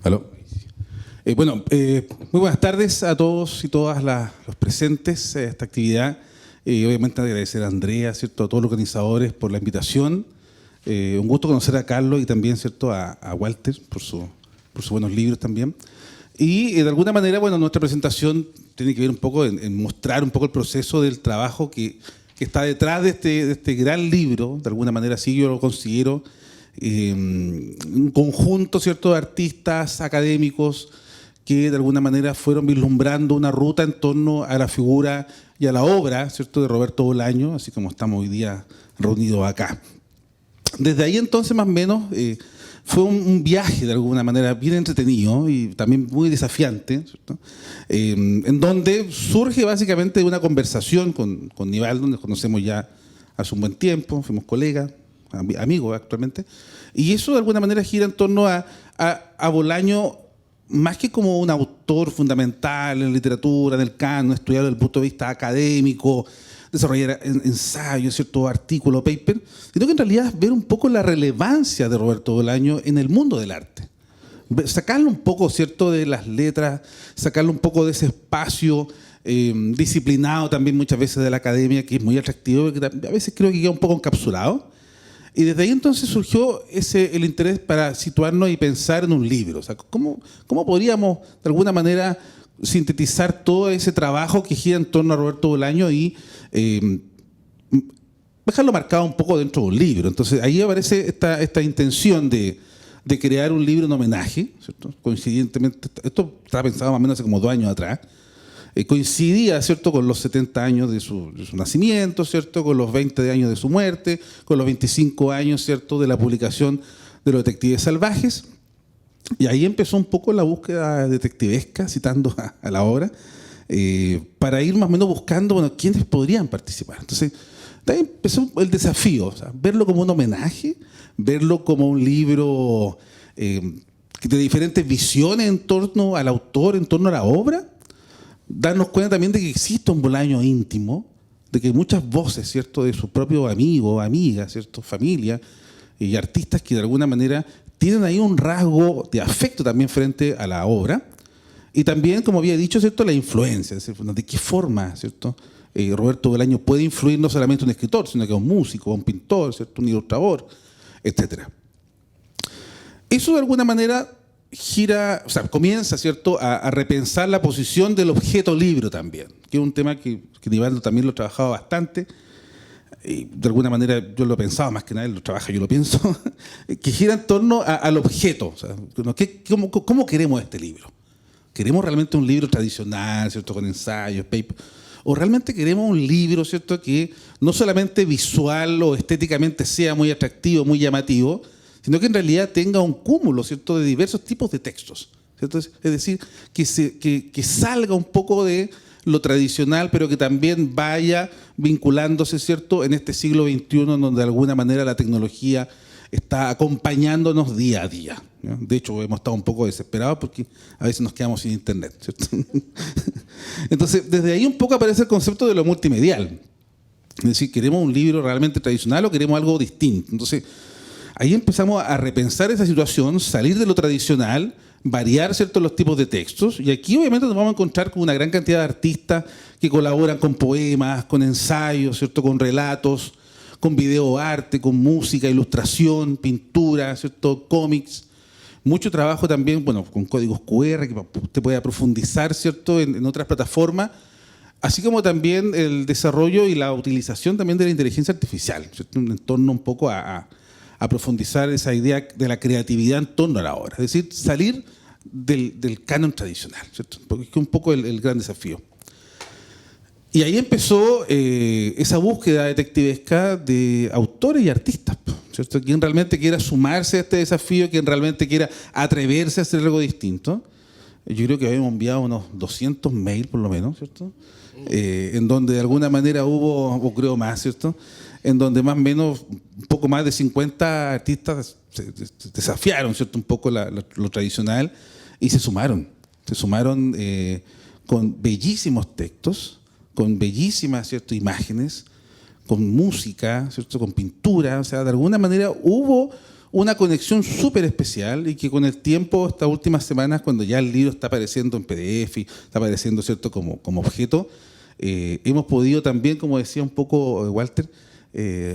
¿Aló? Muy buenas tardes a todos y todas los presentes a esta actividad. Obviamente agradecer a Andrea, ¿cierto?, a todos los organizadores por la invitación. Un gusto conocer a Carlos y también, ¿cierto?, a Walter por sus buenos libros también. Y de alguna manera, bueno, nuestra presentación tiene que ver un poco en mostrar un poco el proceso del trabajo que está detrás de este gran libro. De alguna manera, sí, yo lo considero un conjunto, ¿cierto?, de artistas académicos que de alguna manera fueron vislumbrando una ruta en torno a la figura y a la obra, ¿cierto?, de Roberto Bolaño, así como estamos hoy día reunidos acá. Desde ahí entonces, más o menos, fue un viaje de alguna manera bien entretenido y también muy desafiante, ¿cierto? En donde surge básicamente una conversación con Nivaldo, nos conocemos ya hace un buen tiempo, fuimos colegas, amigos actualmente, y eso de alguna manera gira en torno a Bolaño, más que como un autor fundamental en literatura, en el canon, estudiado desde el punto de vista académico, desarrollar ensayos, cierto, artículo, paper, sino que en realidad ver un poco la relevancia de Roberto Bolaño en el mundo del arte. Sacarlo un poco, cierto, de las letras, sacarlo un poco de ese espacio disciplinado también muchas veces de la academia, que es muy atractivo, que a veces creo que queda un poco encapsulado. Y desde ahí entonces surgió el interés para situarnos y pensar en un libro. O sea, ¿cómo podríamos de alguna manera sintetizar todo ese trabajo que gira en torno a Roberto Bolaño y dejarlo marcado un poco dentro de un libro? Entonces ahí aparece esta intención de crear un libro en homenaje, ¿cierto? Coincidentemente, esto estaba pensado más o menos hace como 2 años atrás. Coincidía, ¿cierto?, con los 70 años de su nacimiento, ¿cierto?, con los 20 años de su muerte, con los 25 años, ¿cierto?, de la publicación de Los Detectives Salvajes. Y ahí empezó un poco la búsqueda detectivesca, citando a la obra, para ir más o menos buscando, bueno, quiénes podrían participar. Entonces, de ahí empezó el desafío, o sea, verlo como un homenaje, verlo como un libro de diferentes visiones en torno al autor, en torno a la obra, darnos cuenta también de que existe un Bolaño íntimo, de que hay muchas voces, ¿cierto?, de sus propios amigos, amigas, ¿cierto?, familia y artistas que de alguna manera tienen ahí un rasgo de afecto también frente a la obra. Y también, como había dicho, ¿cierto?, la influencia, es decir, de qué forma, ¿cierto?, Roberto Bolaño puede influir no solamente un escritor, sino que un músico, un pintor, ¿cierto?, un ilustrador, etc. Eso de alguna manera gira, o sea, comienza, ¿cierto?, a repensar la posición del objeto libro también, que es un tema que Nivaldo también lo ha trabajado bastante, y de alguna manera yo lo he pensado, más que nada él lo trabaja, yo lo pienso, que gira en torno al objeto. O sea, ¿cómo queremos este libro? ¿Queremos realmente un libro tradicional, ¿cierto?, con ensayos, paper? ¿O realmente queremos un libro, ¿cierto?, que no solamente visual o estéticamente sea muy atractivo, muy llamativo, sino que en realidad tenga un cúmulo, ¿cierto?, de diversos tipos de textos, ¿cierto? Es decir, que salga un poco de lo tradicional, pero que también vaya vinculándose, ¿cierto?, en este siglo XXI, en donde de alguna manera la tecnología está acompañándonos día a día, ¿no? De hecho, hemos estado un poco desesperados porque a veces nos quedamos sin internet, ¿cierto? Entonces, desde ahí un poco aparece el concepto de lo multimedial. Es decir, ¿queremos un libro realmente tradicional o queremos algo distinto? Entonces, ahí empezamos a repensar esa situación, salir de lo tradicional, variar, ¿cierto?, los tipos de textos. Y aquí obviamente nos vamos a encontrar con una gran cantidad de artistas que colaboran con poemas, con ensayos, ¿cierto?, con relatos, con videoarte, con música, ilustración, pintura, ¿cierto?, cómics. Mucho trabajo también, bueno, con códigos QR que usted pueda profundizar, ¿cierto?, en otras plataformas. Así como también el desarrollo y la utilización también de la inteligencia artificial, ¿cierto?, en torno un poco a profundizar esa idea de la creatividad en torno a la obra. Es decir, salir del canon tradicional, ¿cierto?, porque es un poco el gran desafío. Y ahí empezó esa búsqueda detectivesca de autores y artistas, ¿cierto?, quien realmente quiera sumarse a este desafío, quien realmente quiera atreverse a hacer algo distinto. Yo creo que habíamos enviado unos 200 mails por lo menos, ¿cierto?, en donde de alguna manera hubo, o creo más, ¿cierto?, en donde más o menos un poco más de 50 artistas se desafiaron, ¿cierto?, un poco lo tradicional y se sumaron con bellísimos textos, con bellísimas, ¿cierto?, imágenes, con música, ¿cierto?, con pintura. O sea, de alguna manera hubo una conexión súper especial y que con el tiempo, estas últimas semanas, cuando ya el libro está apareciendo en PDF, y está apareciendo, ¿cierto?, como objeto, hemos podido también, como decía un poco Walter,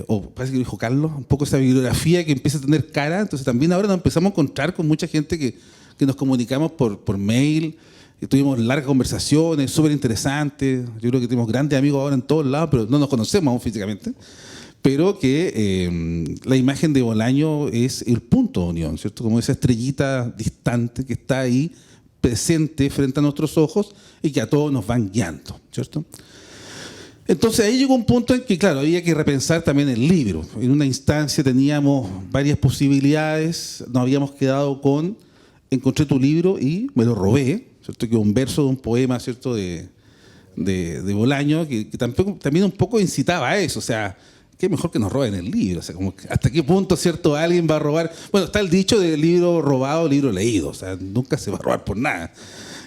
o parece que lo dijo Carlos, un poco esa bibliografía que empieza a tener cara. Entonces también ahora nos empezamos a encontrar con mucha gente que nos comunicamos por mail, y tuvimos largas conversaciones, súper interesantes. Yo creo que tenemos grandes amigos ahora en todos lados, pero no nos conocemos aún físicamente. Pero que la imagen de Bolaño es el punto de unión, ¿cierto? Como esa estrellita distante que está ahí, presente frente a nuestros ojos y que a todos nos van guiando, ¿cierto? Entonces ahí llegó un punto en que, claro, había que repensar también el libro. En una instancia teníamos varias posibilidades, nos habíamos quedado con encontré tu libro y me lo robé, ¿cierto? Que un verso de un poema, ¿cierto?, de Bolaño, que también un poco incitaba a eso, o sea, qué mejor que nos roben el libro, o sea, como hasta qué punto, ¿cierto?, alguien va a robar. Bueno, está el dicho de libro robado, libro leído, o sea, nunca se va a robar por nada.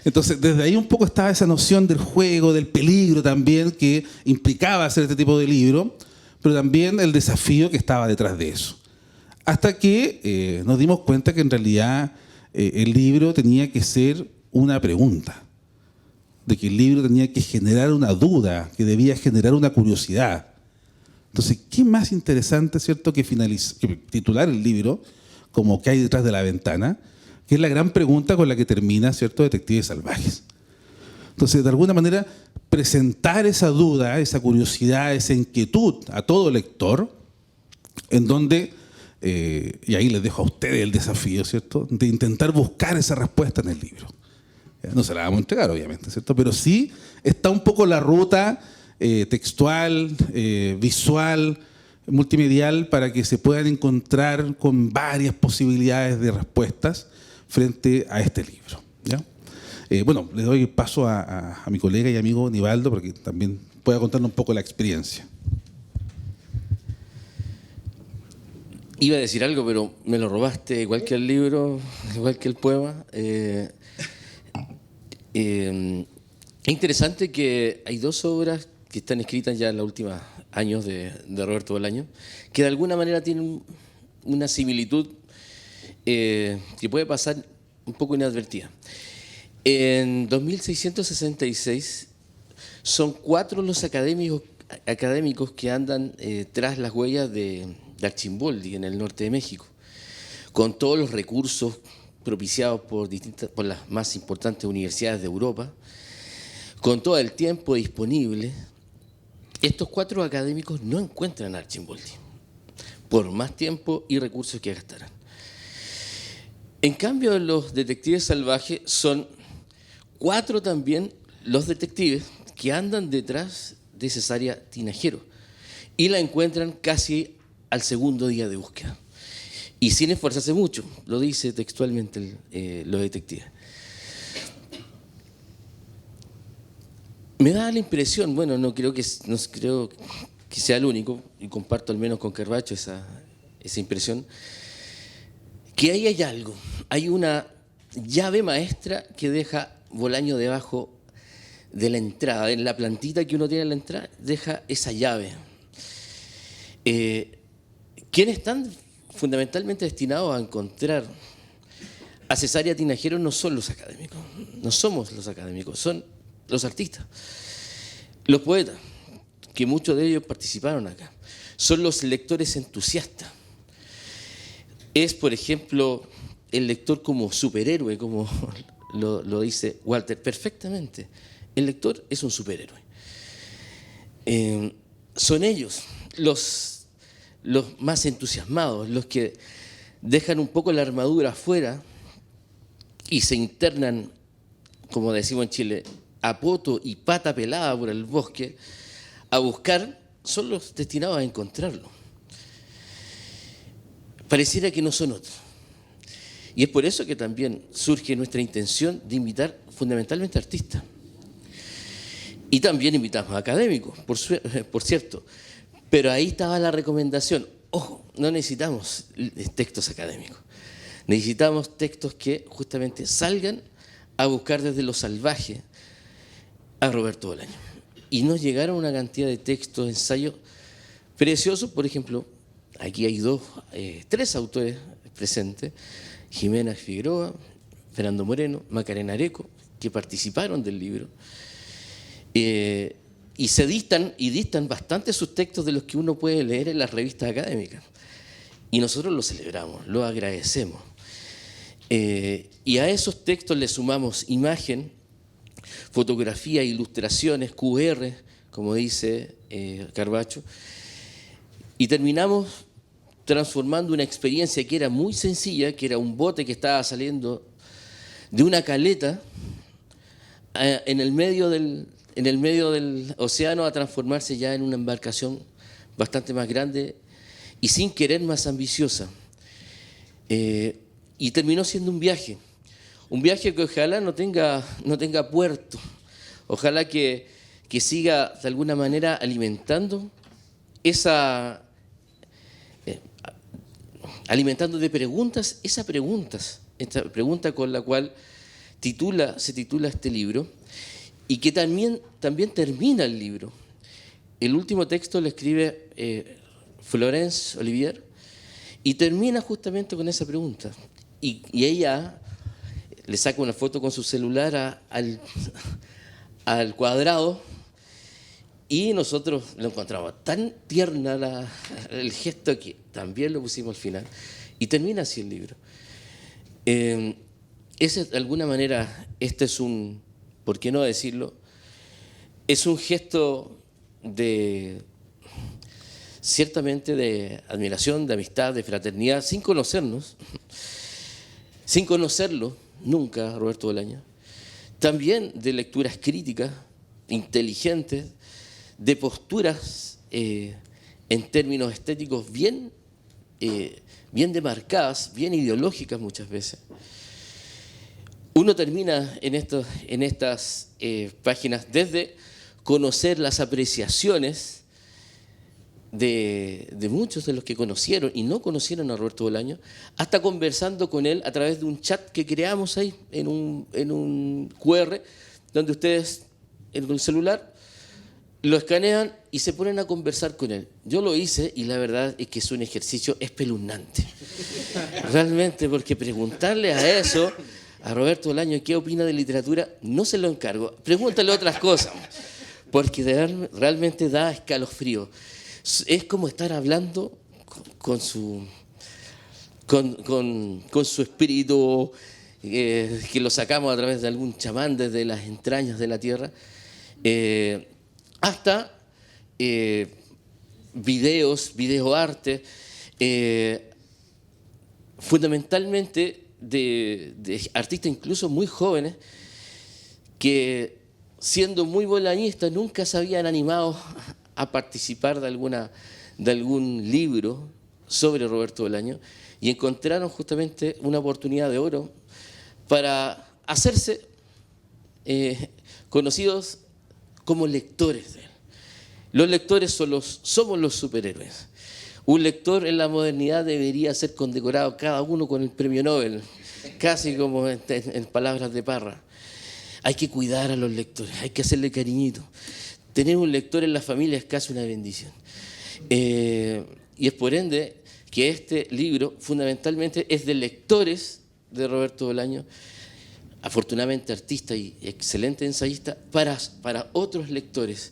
Entonces, desde ahí un poco estaba esa noción del juego, del peligro también que implicaba hacer este tipo de libro, pero también el desafío que estaba detrás de eso. Hasta que nos dimos cuenta que en realidad el libro tenía que ser una pregunta, de que el libro tenía que generar una duda, que debía generar una curiosidad. Entonces, ¿qué más interesante, ¿cierto?, que titular el libro como ¿qué hay detrás de la ventana?, que es la gran pregunta con la que termina, ¿cierto?, Detectives Salvajes. Entonces, de alguna manera, presentar esa duda, esa curiosidad, esa inquietud a todo lector, en donde, y ahí les dejo a ustedes el desafío, ¿cierto?, de intentar buscar esa respuesta en el libro. No se la vamos a entregar, obviamente, ¿cierto?, pero sí está un poco la ruta textual, visual, multimedial, para que se puedan encontrar con varias posibilidades de respuestas frente a este libro, ¿ya? Bueno, le doy paso a mi colega y amigo Nivaldo, porque también pueda contarnos un poco la experiencia. Iba a decir algo, pero me lo robaste, igual que el libro, igual que el poema. Es interesante que hay dos obras que están escritas ya en los últimos años de Roberto Bolaño, que de alguna manera tienen una similitud que puede pasar un poco inadvertida. En 2666 son 4 los académicos que andan tras las huellas de Archimboldi en el norte de México, con todos los recursos propiciados por las más importantes universidades de Europa, con todo el tiempo disponible. Estos 4 académicos no encuentran a Archimboldi, por más tiempo y recursos que gastaran. En cambio, los detectives salvajes son 4 también los detectives que andan detrás de Cesárea Tinajero y la encuentran casi al segundo día de búsqueda. Y sin esforzarse mucho, lo dice textualmente los detectives. Me da la impresión, bueno, no creo que sea el único, y comparto al menos con Carvacho esa impresión, que ahí hay algo, hay una llave maestra que deja Bolaño debajo de la entrada, en la plantita que uno tiene en la entrada, deja esa llave. Quienes están fundamentalmente destinados a encontrar a Cesárea Tinajero no son los académicos, no somos los académicos, son los artistas, los poetas, que muchos de ellos participaron acá, son los lectores entusiastas. Es, por ejemplo, el lector como superhéroe, como lo dice Walter perfectamente. El lector es un superhéroe. Son ellos los más entusiasmados, los que dejan un poco la armadura afuera y se internan, como decimos en Chile, a poto y pata pelada por el bosque a buscar, son los destinados a encontrarlo. Pareciera que no son otros. Y es por eso que también surge nuestra intención de invitar fundamentalmente artistas. Y también invitamos a académicos, por cierto. Pero ahí estaba la recomendación. Ojo, no necesitamos textos académicos. Necesitamos textos que justamente salgan a buscar desde lo salvaje a Roberto Bolaño. Y nos llegaron una cantidad de textos, ensayos preciosos. Por ejemplo, aquí hay 3 autores presentes, Jimena Figueroa, Fernando Moreno, Macarena Areco, que participaron del libro. Y distan bastante sus textos de los que uno puede leer en las revistas académicas. Y nosotros lo celebramos, lo agradecemos. Y a esos textos le sumamos imagen, fotografía, ilustraciones, QR, como dice Carvacho, y terminamos transformando una experiencia que era muy sencilla, que era un bote que estaba saliendo de una caleta en el medio del océano a transformarse ya en una embarcación bastante más grande y sin querer más ambiciosa. Y terminó siendo un viaje que ojalá no tenga puerto, ojalá que siga de alguna manera alimentando alimentando de preguntas, esta pregunta con la cual se titula este libro, y que también termina el libro. El último texto lo escribe Florence Olivier y termina justamente con esa pregunta. Y ella le saca una foto con su celular al cuadrado, y nosotros lo encontramos tan tierna el gesto que también lo pusimos al final. Y termina así el libro. De alguna manera, este es ¿por qué no decirlo? Es un gesto ciertamente de admiración, de amistad, de fraternidad, sin conocernos, sin conocerlo nunca, Roberto Bolaño. También de lecturas críticas, inteligentes, de posturas en términos estéticos bien demarcadas, bien ideológicas muchas veces. Uno termina en estas páginas desde conocer las apreciaciones de muchos de los que conocieron y no conocieron a Roberto Bolaño, hasta conversando con él a través de un chat que creamos ahí en un QR, donde ustedes en el celular lo escanean y se ponen a conversar con él. Yo lo hice y la verdad es que es un ejercicio espeluznante. Realmente, porque preguntarle a Roberto Bolaño qué opina de literatura, no se lo encargo. Pregúntale otras cosas, porque realmente da escalofrío. Es como estar hablando con su espíritu, que lo sacamos a través de algún chamán desde las entrañas de la tierra, hasta videoarte, fundamentalmente de artistas incluso muy jóvenes que, siendo muy bolañistas, nunca se habían animado a participar de algún libro sobre Roberto Bolaño, y encontraron justamente una oportunidad de oro para hacerse conocidos como lectores de él. Los lectores somos los superhéroes. Un lector en la modernidad debería ser condecorado cada uno con el premio Nobel, casi como en palabras de Parra. Hay que cuidar a los lectores, hay que hacerle cariñito. Tener un lector en la familia es casi una bendición. Y es por ende que este libro fundamentalmente es de lectores de Roberto Bolaño, afortunadamente artista y excelente ensayista, para otros lectores,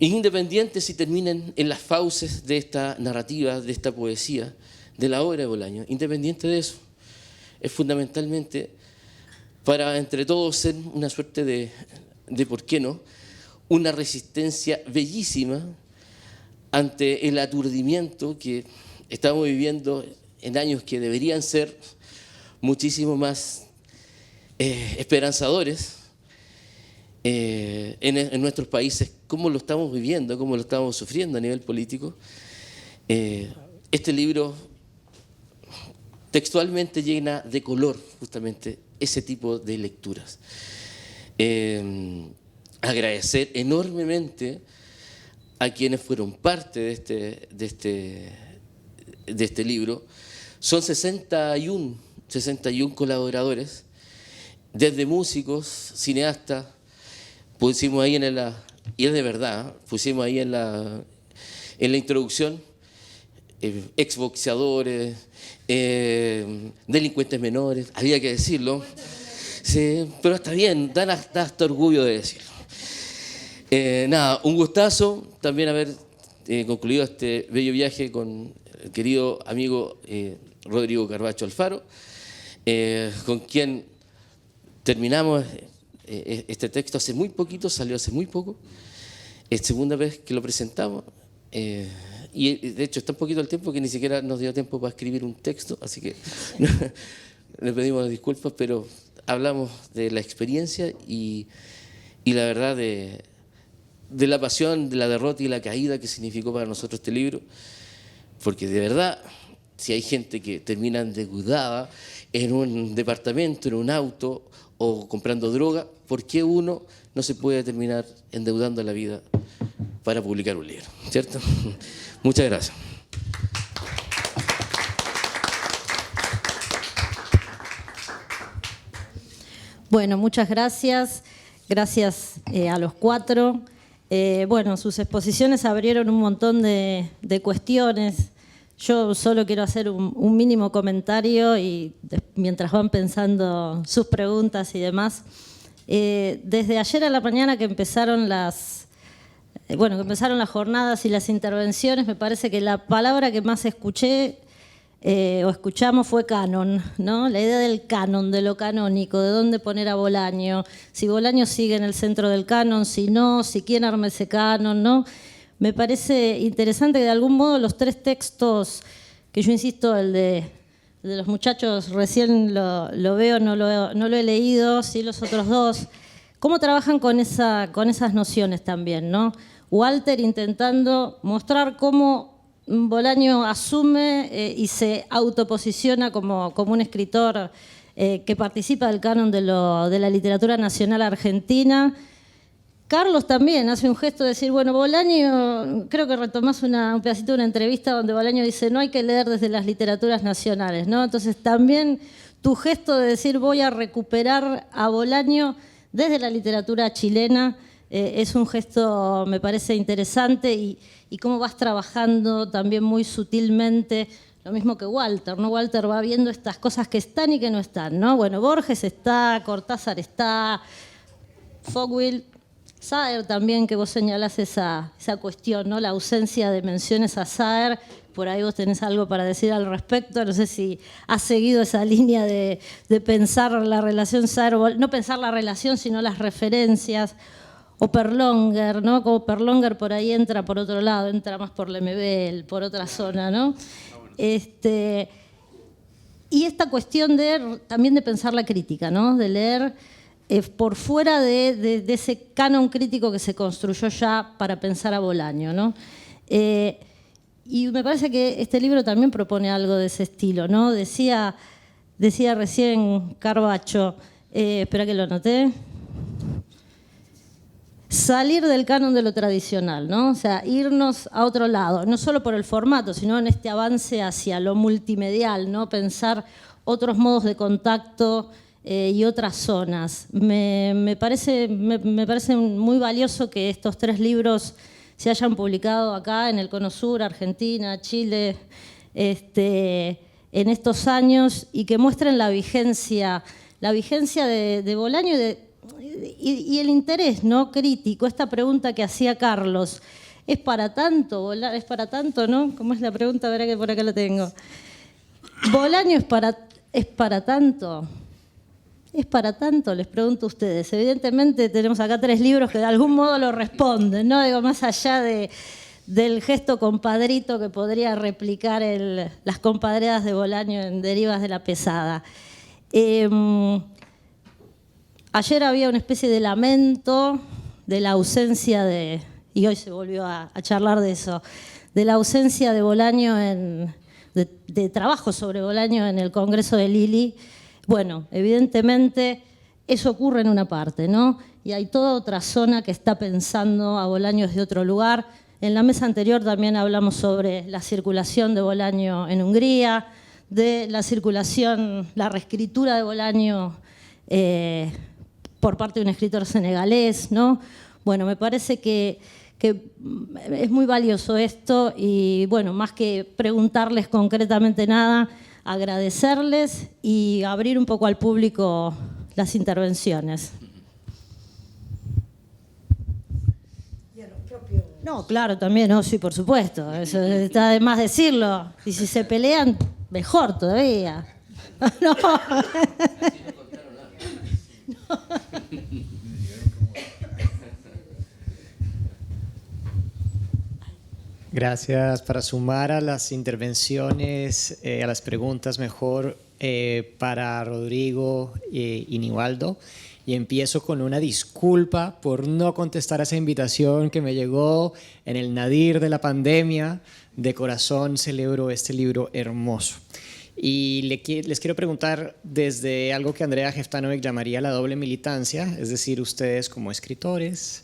independientes si terminan en las fauces de esta narrativa, de esta poesía, de la obra de Bolaño. Independiente de eso, es fundamentalmente para entre todos ser una suerte de ¿por qué no?, una resistencia bellísima ante el aturdimiento que estamos viviendo en años que deberían ser muchísimo más esperanzadores en nuestros países, cómo lo estamos viviendo, cómo lo estamos sufriendo a nivel político. Este libro textualmente llena de color justamente ese tipo de lecturas. Agradecer enormemente a quienes fueron parte de este libro. Son 61 colaboradores, desde músicos, cineastas. Pusimos ahí y es de verdad, pusimos ahí en la introducción exboxeadores, delincuentes menores, había que decirlo. Sí, pero está bien, da hasta orgullo de decirlo. Nada, un gustazo también haber concluido este bello viaje con el querido amigo Rodrigo Carbacho Alfaro, con quien terminamos este texto hace muy poquito, salió hace muy poco, es segunda vez que lo presentamos, y de hecho está un poquito el tiempo que ni siquiera nos dio tiempo para escribir un texto, así que le pedimos disculpas, pero hablamos de la experiencia y la verdad de la pasión, de la derrota y la caída que significó para nosotros este libro, porque de verdad, si hay gente que termina endeudada en un departamento, en un auto o comprando droga, ¿por qué uno no se puede terminar endeudando la vida para publicar un libro? ¿Cierto? Muchas gracias. Bueno, muchas gracias. Gracias a los cuatro. Bueno, sus exposiciones abrieron un montón de cuestiones. Yo solo quiero hacer un mínimo comentario y mientras van pensando sus preguntas y demás. Desde ayer a la mañana que empezaron las jornadas y las intervenciones, me parece que la palabra que más escuché o escuchamos fue canon, ¿no? La idea del canon, de lo canónico, de dónde poner a Bolaño, si Bolaño sigue en el centro del canon, si no, si quién arma ese canon, ¿no? Me parece interesante que de algún modo los tres textos, que yo insisto, el de los muchachos recién lo veo, no lo he leído, sí los otros dos, cómo trabajan con esas nociones también, ¿no? Walter intentando mostrar cómo Bolaño asume y se autoposiciona como un escritor que participa del canon de la literatura nacional argentina. Carlos también hace un gesto de decir, bueno, Bolaño, creo que retomás un pedacito de una entrevista donde Bolaño dice, no hay que leer desde las literaturas nacionales, ¿no? Entonces también tu gesto de decir, voy a recuperar a Bolaño desde la literatura chilena, es un gesto, me parece interesante, y cómo vas trabajando también muy sutilmente, lo mismo que Walter, ¿no? Walter va viendo estas cosas que están y que no están, ¿no? Bueno, Borges está, Cortázar está, Fogwill, Saer también, que vos señalás esa cuestión, ¿no? La ausencia de menciones a Saer, por ahí vos tenés algo para decir al respecto, no sé si has seguido esa línea de pensar la relación Saer, no pensar la relación, sino las referencias, o Perlonger, ¿no? Como Perlonger por ahí entra por otro lado, entra más por Lemebel, por otra zona, ¿no? Y esta cuestión también de pensar la crítica, ¿no? De leer por fuera de ese canon crítico que se construyó ya para pensar a Bolaño, ¿no? Y me parece que este libro también propone algo de ese estilo, ¿no? Decía recién Carbacho, espera que lo anoté, salir del canon de lo tradicional, ¿no? O sea, irnos a otro lado, no solo por el formato, sino en este avance hacia lo multimedial, ¿no? Pensar otros modos de contacto y otras zonas. Me parece muy valioso que estos tres libros se hayan publicado acá en el Cono Sur, Argentina, Chile, en estos años, y que muestren la vigencia de Bolaño y el interés, ¿no? Crítico. Esta pregunta que hacía Carlos, ¿es para tanto? ¿Es para tanto, no? ¿Cómo es la pregunta? Verá que por acá la tengo. ¿Bolaño es para tanto? ¿Es para tanto? Les pregunto a ustedes. Evidentemente tenemos acá tres libros que de algún modo lo responden, ¿no? Digo, más allá del gesto compadrito que podría replicar las compadreadas de Bolaño en Derivas de la Pesada. Ayer había una especie de lamento de la ausencia y hoy se volvió a charlar de eso, de la ausencia de Bolaño, de trabajo sobre Bolaño en el Congreso de Lili. Bueno, evidentemente eso ocurre en una parte, ¿no? Y hay toda otra zona que está pensando a Bolaño desde otro lugar. En la mesa anterior también hablamos sobre la circulación de Bolaño en Hungría, de la circulación, la reescritura de Bolaño por parte de un escritor senegalés, ¿no? Bueno, me parece que que es muy valioso esto y bueno, más que preguntarles concretamente nada, agradecerles y abrir un poco al público las intervenciones. No, claro, también, no, sí, por supuesto. Eso está de más decirlo. Y si se pelean, mejor todavía. No. Gracias. Para sumar a las intervenciones, a las preguntas mejor, para Rodrigo y Nivaldo. Y empiezo con una disculpa por no contestar a esa invitación que me llegó en el nadir de la pandemia. De corazón celebro este libro hermoso. Y les quiero preguntar desde algo que Andrea Heftanovic llamaría la doble militancia, es decir, ustedes como escritores,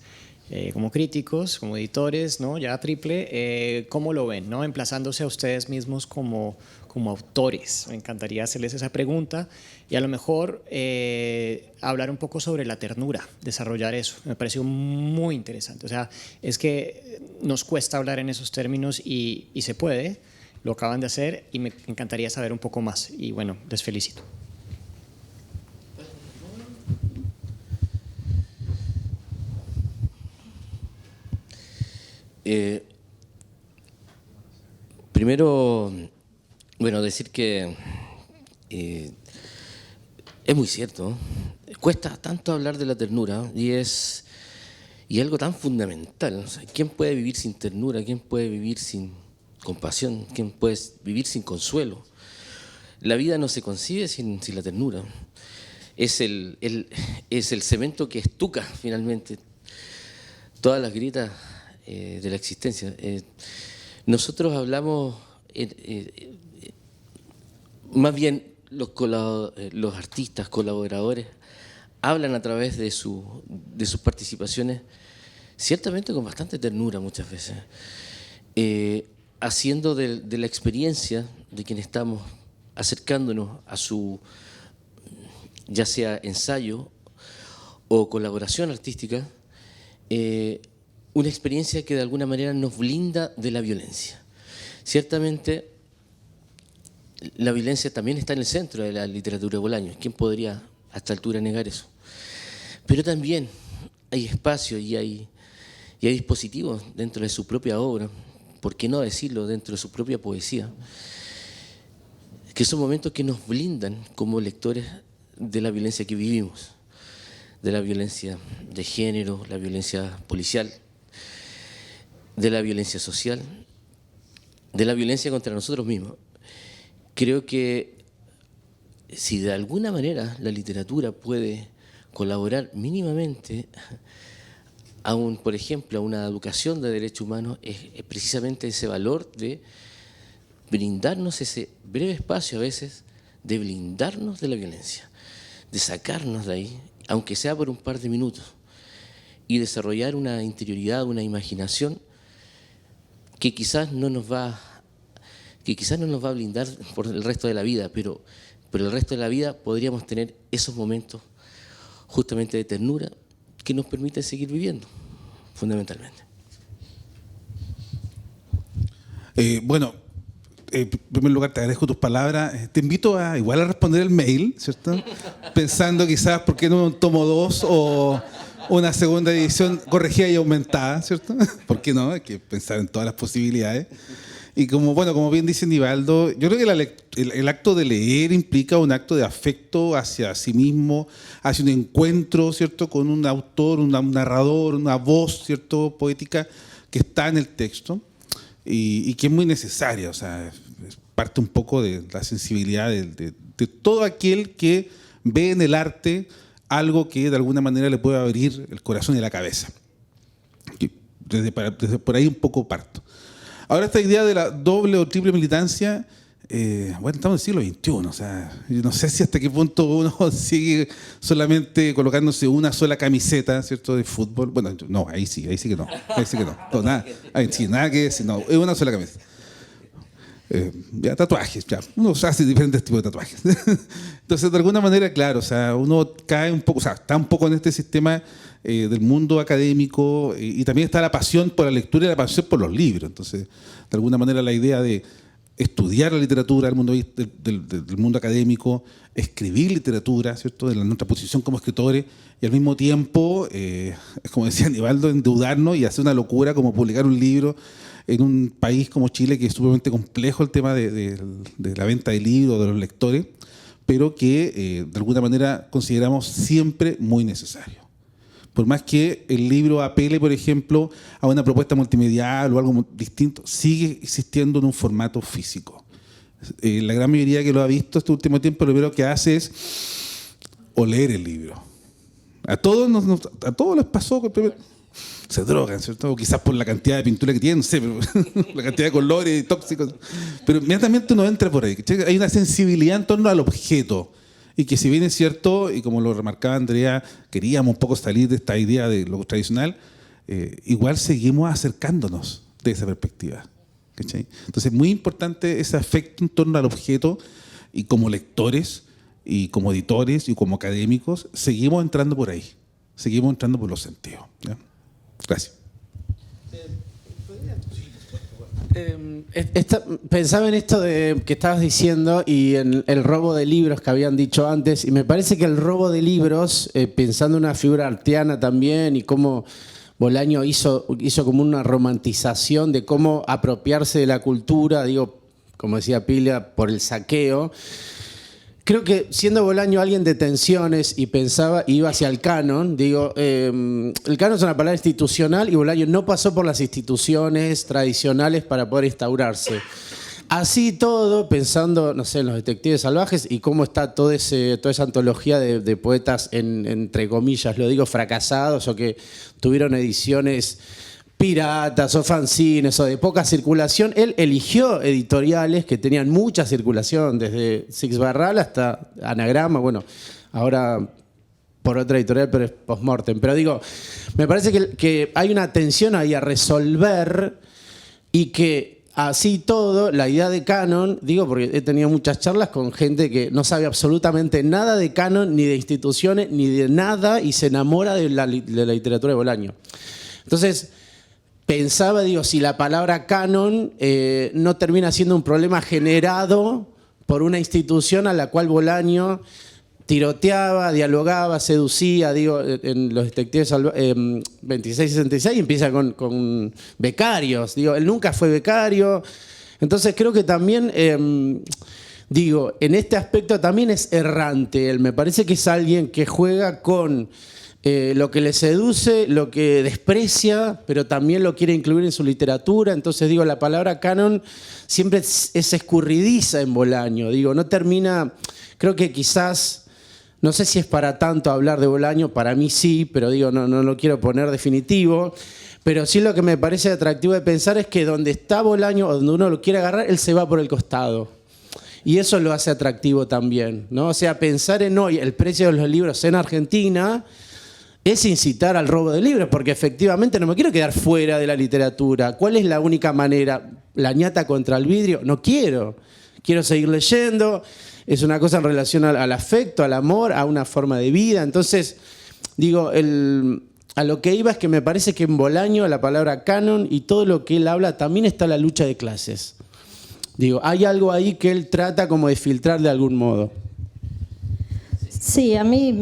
como críticos, como editores, ¿no? Ya triple, ¿cómo lo ven, ¿no? Emplazándose a ustedes mismos como autores. Me encantaría hacerles esa pregunta y a lo mejor hablar un poco sobre la ternura, desarrollar eso. Me pareció muy interesante. O sea, es que nos cuesta hablar en esos términos y se puede, lo acaban de hacer y me encantaría saber un poco más. Y bueno, les felicito. Primero, bueno, decir que es muy cierto, cuesta tanto hablar de la ternura y es algo tan fundamental. O sea, ¿quién puede vivir sin ternura? ¿Quién puede vivir sin compasión? ¿Quién puede vivir sin consuelo? La vida no se concibe sin la ternura. Es el cemento que estuca finalmente todas las grietas de la existencia. Nosotros hablamos, más bien los artistas, colaboradores, hablan a través de sus participaciones, ciertamente con bastante ternura muchas veces, haciendo de la experiencia de quien estamos acercándonos a su, ya sea ensayo o colaboración artística, una experiencia que de alguna manera nos blinda de la violencia. Ciertamente, la violencia también está en el centro de la literatura de Bolaños. ¿Quién podría a esta altura negar eso? Pero también hay espacio y hay dispositivos dentro de su propia obra, por qué no decirlo, dentro de su propia poesía, que son momentos que nos blindan como lectores de la violencia que vivimos, de la violencia de género, la violencia policial, de la violencia social, de la violencia contra nosotros mismos. Creo que si de alguna manera la literatura puede colaborar mínimamente por ejemplo, a una educación de derechos humanos, es precisamente ese valor de brindarnos ese breve espacio a veces, de blindarnos de la violencia, de sacarnos de ahí, aunque sea por un par de minutos, y desarrollar una interioridad, una imaginación que quizás no nos va a blindar por el resto de la vida, pero el resto de la vida podríamos tener esos momentos justamente de ternura que nos permiten seguir viviendo, fundamentalmente. Bueno, en primer lugar te agradezco tus palabras. Te invito a igual a responder el mail, ¿cierto? Pensando quizás por qué no un tomo 2 o una segunda edición corregida y aumentada, ¿cierto? ¿Por qué no? Hay que pensar en todas las posibilidades. Y como bien dice Nivaldo, yo creo que el acto de leer implica un acto de afecto hacia sí mismo, hacia un encuentro, ¿cierto?, con un autor, un narrador, una voz, ¿cierto?, poética que está en el texto y que es muy necesaria. O sea, es parte un poco de la sensibilidad de todo aquel que ve en el arte algo que de alguna manera le puede abrir el corazón y la cabeza. Desde por ahí un poco parto. Ahora esta idea de la doble o triple militancia, bueno, estamos en el siglo XXI, o sea, yo no sé si hasta qué punto uno sigue solamente colocándose una sola camiseta, ¿cierto?, de fútbol. Bueno, no, ahí sí que no. No, nada, ahí sí, nada que decir, no, es una sola camiseta. ya tatuajes, ya. Uno hace diferentes tipos de tatuajes. Entonces, de alguna manera, claro, o sea, uno cae un poco, o sea, está un poco en este sistema del mundo académico y también está la pasión por la lectura y la pasión por los libros. Entonces, de alguna manera, la idea de estudiar la literatura del mundo académico, escribir literatura, ¿cierto?, de nuestra posición como escritores, y al mismo tiempo, como decía Aníbaldo, endeudarnos y hacer una locura como publicar un libro en un país como Chile, que es sumamente complejo el tema de la venta de libros, de los lectores, pero que de alguna manera consideramos siempre muy necesario. Por más que el libro apele, por ejemplo, a una propuesta multimedial o algo distinto, sigue existiendo en un formato físico. La gran mayoría que lo ha visto este último tiempo, lo primero que hace es oler el libro. A todos les pasó que primero se drogan, ¿cierto? O quizás por la cantidad de pintura que tienen, no sé, pero la cantidad de colores tóxicos. Pero inmediatamente uno entra por ahí. Hay una sensibilidad en torno al objeto. Y que si bien es cierto, y como lo remarcaba Andrea, queríamos un poco salir de esta idea de lo tradicional, igual seguimos acercándonos de esa perspectiva. ¿Cachai? Entonces es muy importante ese afecto en torno al objeto, y como lectores, y como editores, y como académicos, seguimos entrando por ahí. Seguimos entrando por los sentidos. ¿Ya? Gracias. Pensaba en esto de que estabas diciendo y en el robo de libros que habían dicho antes, y me parece que el robo de libros, pensando en una figura artiana también y cómo Bolaño hizo como una romantización de cómo apropiarse de la cultura, digo, como decía Pila, por el saqueo. Creo que siendo Bolaño alguien de tensiones y pensaba, iba hacia el canon, digo, el canon es una palabra institucional y Bolaño no pasó por las instituciones tradicionales para poder instaurarse. Así todo, pensando, no sé, en los detectives salvajes y cómo está toda esa antología de poetas, entre comillas, lo digo, fracasados o que tuvieron ediciones piratas o fanzines o de poca circulación. Él eligió editoriales que tenían mucha circulación, desde Six Barral hasta Anagrama, bueno, ahora por otra editorial, pero es postmortem. Pero digo, me parece que hay una tensión ahí a resolver y que así todo, la idea de canon, digo porque he tenido muchas charlas con gente que no sabe absolutamente nada de canon, ni de instituciones, ni de nada, y se enamora de la literatura de Bolaño. Entonces, pensaba, digo, si la palabra canon no termina siendo un problema generado por una institución a la cual Bolaño tiroteaba, dialogaba, seducía, digo, en los detectives 2666 empieza con becarios, digo, él nunca fue becario. Entonces creo que también, digo, en este aspecto también es errante. Él me parece que es alguien que juega con lo que le seduce, lo que desprecia, pero también lo quiere incluir en su literatura. Entonces, digo, la palabra canon siempre es escurridiza en Bolaño. Digo, no termina, creo que quizás, no sé si es para tanto hablar de Bolaño, para mí sí, pero digo, no lo quiero poner definitivo. Pero sí lo que me parece atractivo de pensar es que donde está Bolaño, o donde uno lo quiere agarrar, él se va por el costado. Y eso lo hace atractivo también, ¿no? O sea, pensar en hoy el precio de los libros en Argentina es incitar al robo de libros, porque efectivamente no me quiero quedar fuera de la literatura. ¿Cuál es la única manera? ¿La ñata contra el vidrio? No quiero. Quiero seguir leyendo. Es una cosa en relación al afecto, al amor, a una forma de vida. Entonces, digo, a lo que iba es que me parece que en Bolaño la palabra canon y todo lo que él habla también está la lucha de clases. Digo, hay algo ahí que él trata como de filtrar de algún modo. Sí, a mí,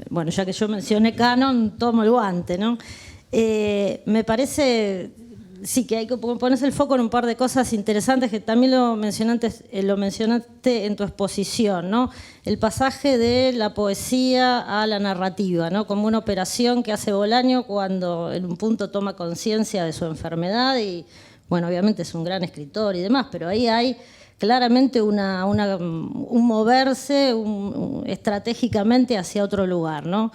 bueno, ya que yo mencioné canon, tomo el guante, ¿no? Me parece, sí, que hay que ponerse el foco en un par de cosas interesantes que también lo mencionaste en tu exposición, ¿no? El pasaje de la poesía a la narrativa, ¿no? Como una operación que hace Bolaño cuando en un punto toma conciencia de su enfermedad y, bueno, obviamente es un gran escritor y demás, pero ahí hay claramente un moverse estratégicamente hacia otro lugar, ¿no?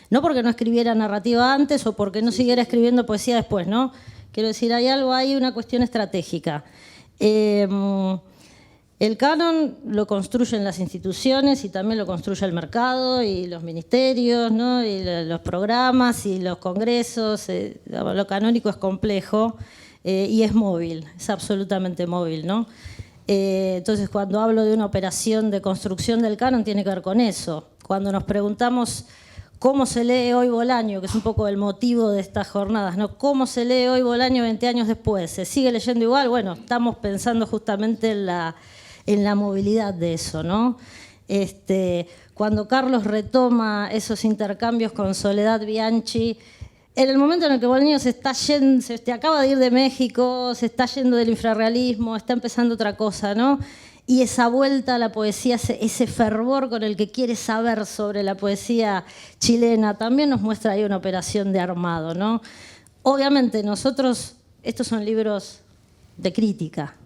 No porque no escribiera narrativa antes o porque no siguiera escribiendo poesía después, ¿no? Quiero decir, hay algo ahí, una cuestión estratégica. El canon lo construyen las instituciones y también lo construye el mercado y los ministerios, ¿no? Y los programas y los congresos. Lo canónico es complejo y es móvil, es absolutamente móvil, ¿no? Entonces, cuando hablo de una operación de construcción del canon, tiene que ver con eso. Cuando nos preguntamos cómo se lee hoy Bolaño, que es un poco el motivo de estas jornadas, ¿no? ¿Cómo se lee hoy Bolaño 20 años después? ¿Se sigue leyendo igual? Bueno, estamos pensando justamente en la movilidad de eso, ¿no? Cuando Carlos retoma esos intercambios con Soledad Bianchi, en el momento en el que Bolaño se está yendo, acaba de ir de México, se está yendo del infrarrealismo, está empezando otra cosa, ¿no? Y esa vuelta a la poesía, ese fervor con el que quiere saber sobre la poesía chilena, también nos muestra ahí una operación de armado, ¿no? Obviamente nosotros, estos son libros de crítica,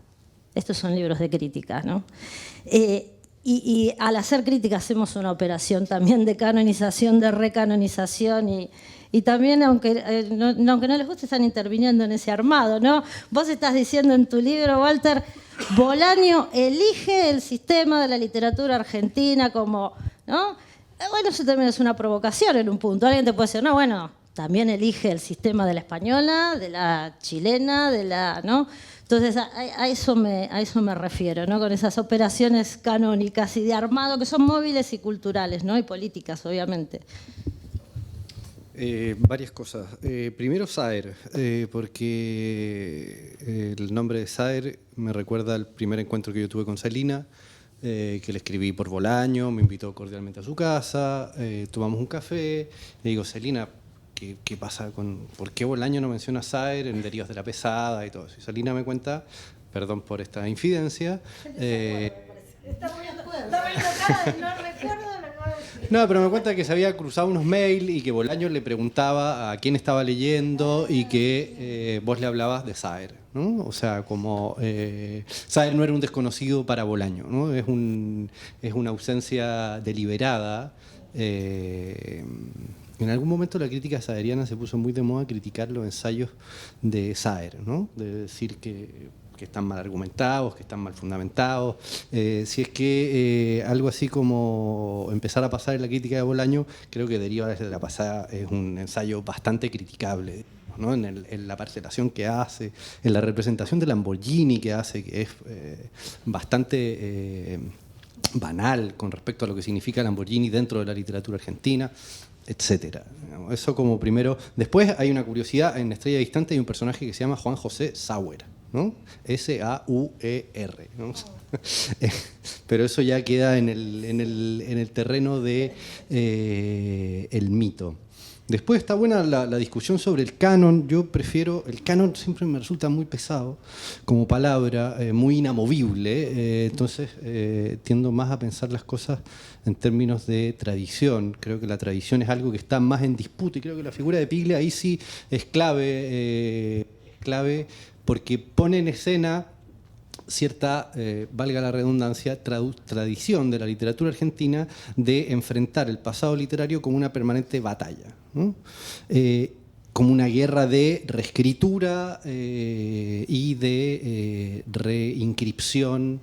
¿no? Y al hacer crítica hacemos una operación también de canonización, de recanonización y también, aunque no les guste, están interviniendo en ese armado, ¿no? Vos estás diciendo en tu libro, Walter, Bolaño elige el sistema de la literatura argentina como, ¿no? Bueno, eso también es una provocación en un punto. Alguien te puede decir, no, bueno, también elige el sistema de la española, de la chilena, ¿no? Entonces, a eso me refiero, ¿no? Con esas operaciones canónicas y de armado que son móviles y culturales, ¿no? Y políticas, obviamente. Varias cosas. Primero, Saer, porque el nombre de Saer me recuerda al primer encuentro que yo tuve con Celina, que le escribí por Bolaño, me invitó cordialmente a su casa, tomamos un café, le digo, Celina, ¿qué pasa por qué Bolaño no menciona a Saer en Derivas de la Pesada y todo eso? Y Celina me cuenta, perdón por esta infidencia. Está muy enojada, no recuerdo. No, pero me cuenta que se había cruzado unos mails y que Bolaño le preguntaba a quién estaba leyendo y que vos le hablabas de Saer, ¿no? O sea, como Saer no era un desconocido para Bolaño, ¿no? Es una ausencia deliberada. En algún momento la crítica saeriana se puso muy de moda criticar los ensayos de Saer, ¿no? De decir que están mal argumentados, que están mal fundamentados. Si es que algo así como empezar a pasar en la crítica de Bolaño, creo que Deriva desde la pasada es un ensayo bastante criticable, ¿no? En la parcelación que hace, en la representación de Lamborghini que hace, que es bastante banal con respecto a lo que significa Lamborghini dentro de la literatura argentina, etcétera. Eso como primero. Después hay una curiosidad, en Estrella Distante hay un personaje que se llama Juan José Sauer, ¿no? S-A-U-E-R, ¿no? Pero eso ya queda en el terreno de el mito. Después está buena la discusión sobre el canon. Yo prefiero, el canon siempre me resulta muy pesado como palabra, muy inamovible, entonces tiendo más a pensar las cosas en términos de tradición. Creo que la tradición es algo que está más en disputa y creo que la figura de Piglia ahí sí es clave porque pone en escena cierta, valga la redundancia, tradición de la literatura argentina de enfrentar el pasado literario como una permanente batalla, ¿no? Como una guerra de reescritura y de reinscripción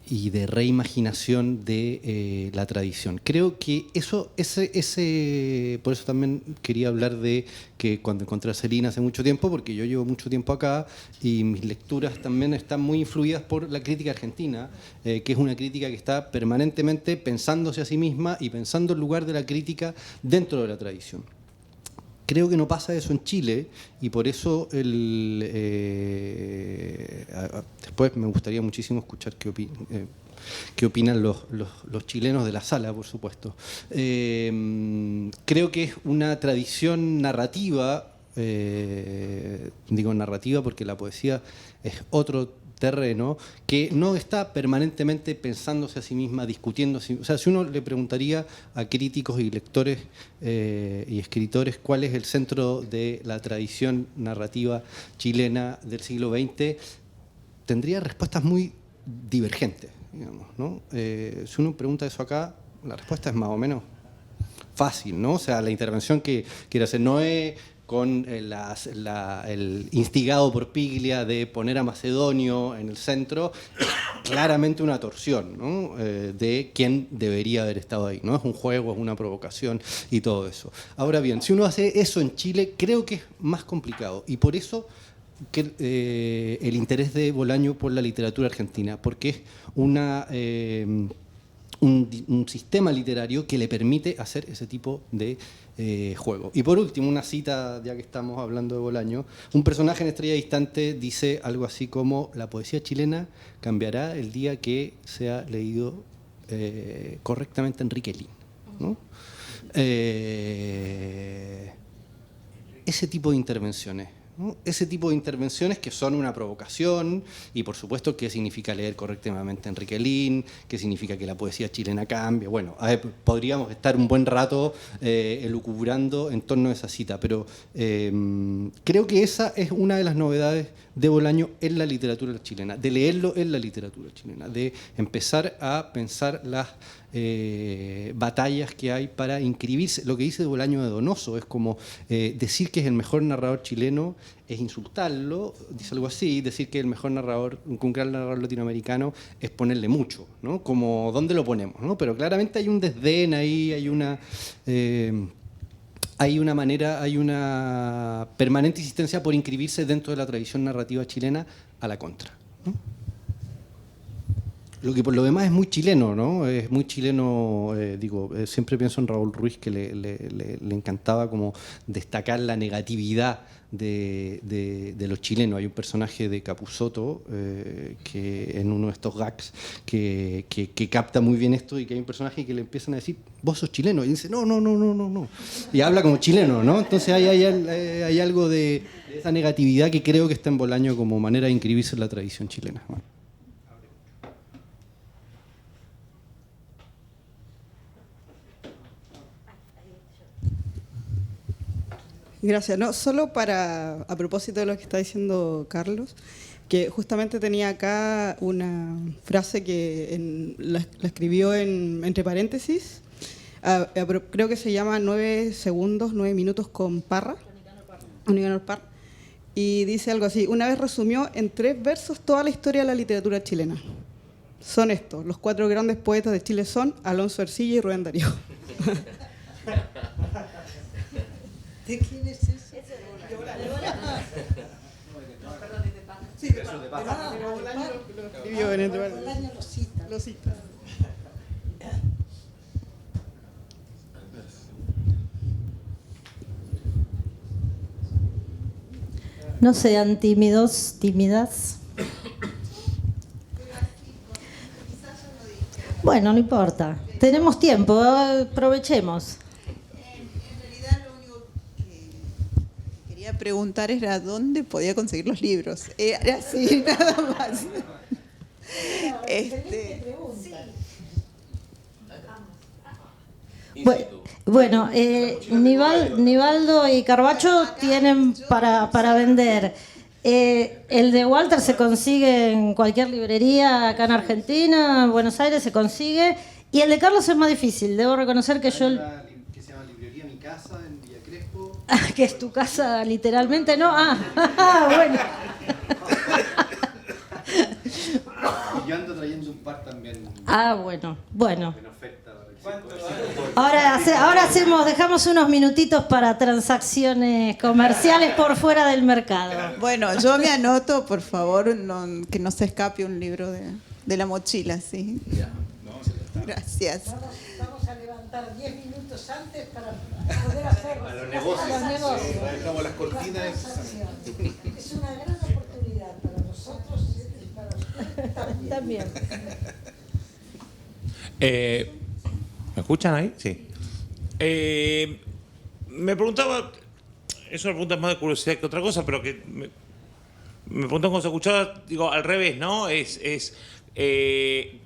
y de reimaginación de la tradición. Creo que por eso también quería hablar de que cuando encontré a Celina hace mucho tiempo, porque yo llevo mucho tiempo acá y mis lecturas también están muy influidas por la crítica argentina, que es una crítica que está permanentemente pensándose a sí misma y pensando el lugar de la crítica dentro de la tradición. Creo que no pasa eso en Chile y por eso después me gustaría muchísimo escuchar qué opinan los chilenos de la sala, por supuesto. Creo que es una tradición narrativa, digo narrativa porque la poesía es otro terreno, que no está permanentemente pensándose a sí misma, discutiéndose. O sea, si uno le preguntaría a críticos y lectores y escritores cuál es el centro de la tradición narrativa chilena del siglo XX, tendría respuestas muy divergentes, digamos, ¿no? Si uno pregunta eso acá, la respuesta es más o menos fácil, ¿no? O sea, la intervención que quiere hacer Noé con el instigado por Piglia de poner a Macedonio en el centro, es claramente una torsión, ¿no? De quién debería haber estado ahí, ¿no? Es un juego, es una provocación y todo eso. Ahora bien, si uno hace eso en Chile, creo que es más complicado y por eso el interés de Bolaño por la literatura argentina, porque es un sistema literario que le permite hacer ese tipo de juego. Y por último, una cita, ya que estamos hablando de Bolaño, un personaje en Estrella Distante dice algo así como: la poesía chilena cambiará el día que sea leído correctamente Enrique Lin, ¿no? Ese tipo de intervenciones, ¿no? Ese tipo de intervenciones que son una provocación, y por supuesto qué significa leer correctamente Enrique Lin, qué significa que la poesía chilena cambie. Bueno, podríamos estar un buen rato elucubrando en torno a esa cita, pero creo que esa es una de las novedades de Bolaño en la literatura chilena, de leerlo en la literatura chilena, de empezar a pensar las batallas que hay para inscribirse. Lo que dice Bolaño de Donoso es como decir que es el mejor narrador chileno es insultarlo, dice algo así. Decir que el mejor narrador, un gran narrador latinoamericano, es ponerle mucho, ¿no? Como ¿dónde lo ponemos, ¿no? Pero claramente hay un desdén ahí, hay una permanente insistencia por inscribirse dentro de la tradición narrativa chilena a la contra, ¿no? Lo que por lo demás es muy chileno, ¿no? Es muy chileno, siempre pienso en Raúl Ruiz, que le encantaba como destacar la negatividad de los chilenos. Hay un personaje de Capusotto que en uno de estos gags que capta muy bien esto, y que hay un personaje que le empiezan a decir: vos sos chileno, y dice: no. Y habla como chileno, ¿no? Entonces hay algo de esa negatividad que creo que está en Bolaño como manera de inscribirse en la tradición chilena. Bueno. Gracias. No, solo a propósito de lo que está diciendo Carlos, que justamente tenía acá una frase que la escribió entre paréntesis, creo que se llama 9 segundos, 9 minutos con Parra, Nicanor Parra, y dice algo así: una vez resumió en 3 versos toda la historia de la literatura chilena. Son estos: los 4 grandes poetas de Chile son Alonso Ercilla y Rubén Darío. ¿De quién es ese? De Bolaño. Sí, de Parra. Pero Bolaño lo escribió en entre paréntesis. Bolaño lo cita. No sean tímidas. Bueno, no importa. Tenemos tiempo, aprovechemos. En realidad lo único que quería preguntar era dónde podía conseguir los libros. Era así, nada más. Bueno, Nivaldo y Carbacho tienen para vender. El de Walter se consigue en cualquier librería acá en Argentina, en Buenos Aires se consigue. Y el de Carlos es más difícil, debo reconocer que yo... Que se llama Librería Mi Casa, en Villa Crespo. Que es tu casa literalmente, ¿no? Bueno. Y yo ando trayendo un par también. Bueno. Ahora dejamos unos minutitos para transacciones comerciales por fuera del mercado. Bueno, yo me anoto, por favor, que no se escape un libro de la mochila, ¿sí? Gracias. Vamos a levantar 10 minutos antes para poder hacer a los negocios. Dejamos las cortinas. Es una gran oportunidad para nosotros y para ustedes también. ¿Me escuchan ahí? Sí. Me preguntaba, es una pregunta más de curiosidad que otra cosa, pero que me preguntaba cuando se escuchaba, digo, al revés, ¿no?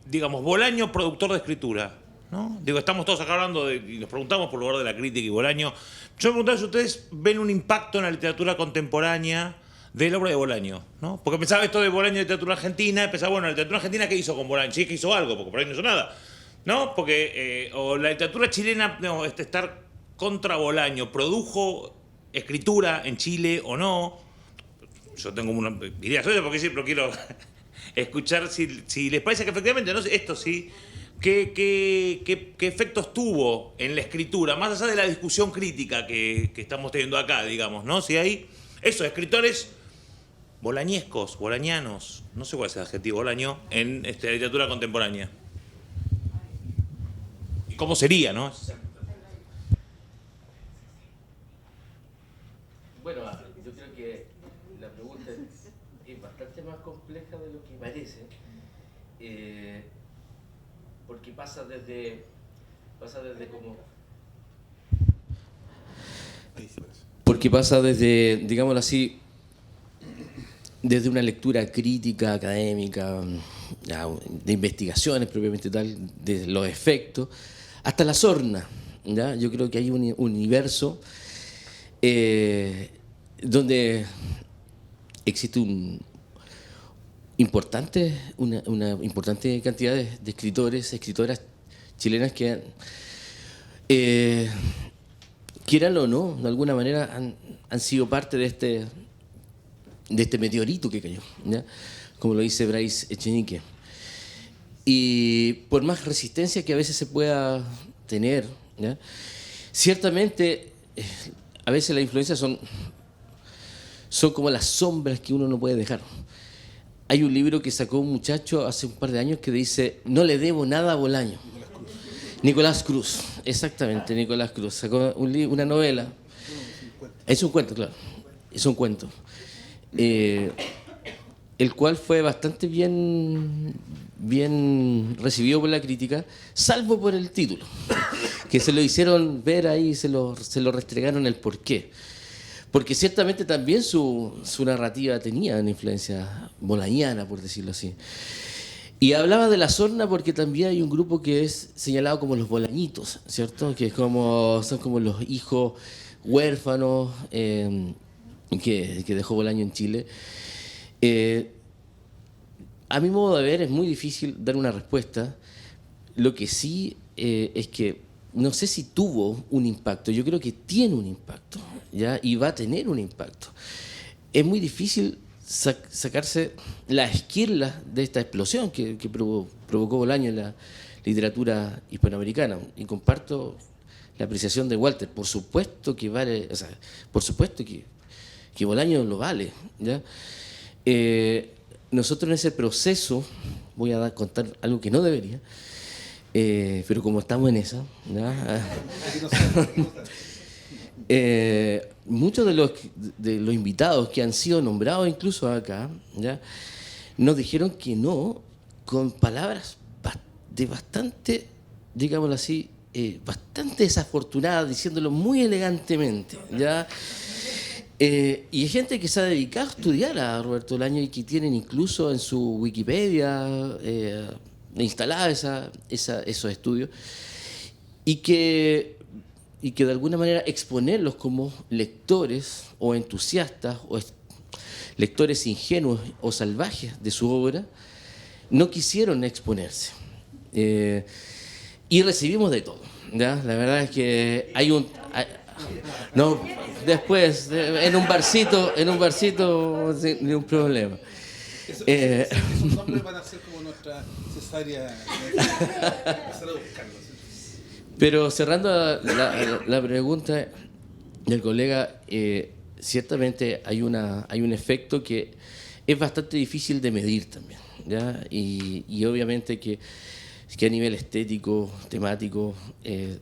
Digamos, Bolaño, productor de escritura, ¿no? Digo, estamos todos acá hablando y nos preguntamos por lugar de la crítica y Bolaño. Yo me preguntaba si ustedes ven un impacto en la literatura contemporánea de la obra de Bolaño, ¿no? Porque pensaba esto de Bolaño de literatura argentina, pensaba, bueno, la literatura argentina, ¿qué hizo con Bolaño? Sí, que hizo algo, porque Bolaño no hizo nada, ¿no? Porque, o la literatura chilena, no, estar contra Bolaño, ¿produjo escritura en Chile o no? Yo tengo una idea sobre eso, porque siempre quiero escuchar si les parece que efectivamente, ¿no? Esto sí, ¿qué efectos tuvo en la escritura, más allá de la discusión crítica que estamos teniendo acá, digamos, ¿no? Si hay esos escritores bolañescos, bolañanos, no sé cuál es el adjetivo, bolaño, en la literatura contemporánea. ¿Y cómo sería, no? Bueno, yo creo que la pregunta es bastante más compleja de lo que parece, porque pasa desde como... Porque pasa desde, digámoslo así, desde una lectura crítica, académica, de investigaciones propiamente tal, de los efectos, hasta la sorna, ¿ya? Yo creo que hay un universo donde existe una importante cantidad de escritores, escritoras chilenas que quieran o no, de alguna manera han sido parte de este meteorito que cayó, ¿ya? Como lo dice Bryce Echenique. Y por más resistencia que a veces se pueda tener, ¿ya? Ciertamente a veces las influencias son como las sombras que uno no puede dejar. Hay un libro que sacó un muchacho hace un par de años que dice: no le debo nada a Bolaño. Nicolás Cruz, exactamente, Nicolás Cruz. Sacó una novela. Es un cuento, claro. Es un cuento. El cual fue bastante bien recibido por la crítica, salvo por el título, que se lo hicieron ver ahí, se lo restregaron el porqué. Porque ciertamente también su narrativa tenía una influencia bolañana, por decirlo así. Y hablaba de la sorna porque también hay un grupo que es señalado como los bolañitos, ¿cierto? Que son como los hijos huérfanos que dejó Bolaño en Chile. A mi modo de ver es muy difícil dar una respuesta. Lo que sí es que no sé si tuvo un impacto. Yo creo que tiene un impacto, ¿ya? Y va a tener un impacto. Es muy difícil sacarse la esquirla de esta explosión que provocó Bolaño en la literatura hispanoamericana. Y comparto la apreciación de Walter. Por supuesto que vale, o sea, por supuesto que Bolaño lo vale, ¿ya? Nosotros en ese proceso, voy a contar algo que no debería, pero como estamos en esa, ¿ya? Muchos de los invitados que han sido nombrados incluso acá, ¿ya? Nos dijeron que no, con palabras de bastante, digámoslo así, bastante desafortunadas, diciéndolo muy elegantemente, ¿ya? Y hay gente que se ha dedicado a estudiar a Roberto Bolaño y que tienen incluso en su Wikipedia instalados esos estudios y que de alguna manera exponerlos como lectores o entusiastas o lectores ingenuos o salvajes de su obra, no quisieron exponerse. Y recibimos de todo, ¿ya? La verdad es que no, después, en un barcito, sin ningún problema. Esos nombres van a ser como nuestra cesárea. Pero cerrando la pregunta del colega, ciertamente hay un efecto que es bastante difícil de medir también, ¿ya? Y obviamente que a nivel estético, temático,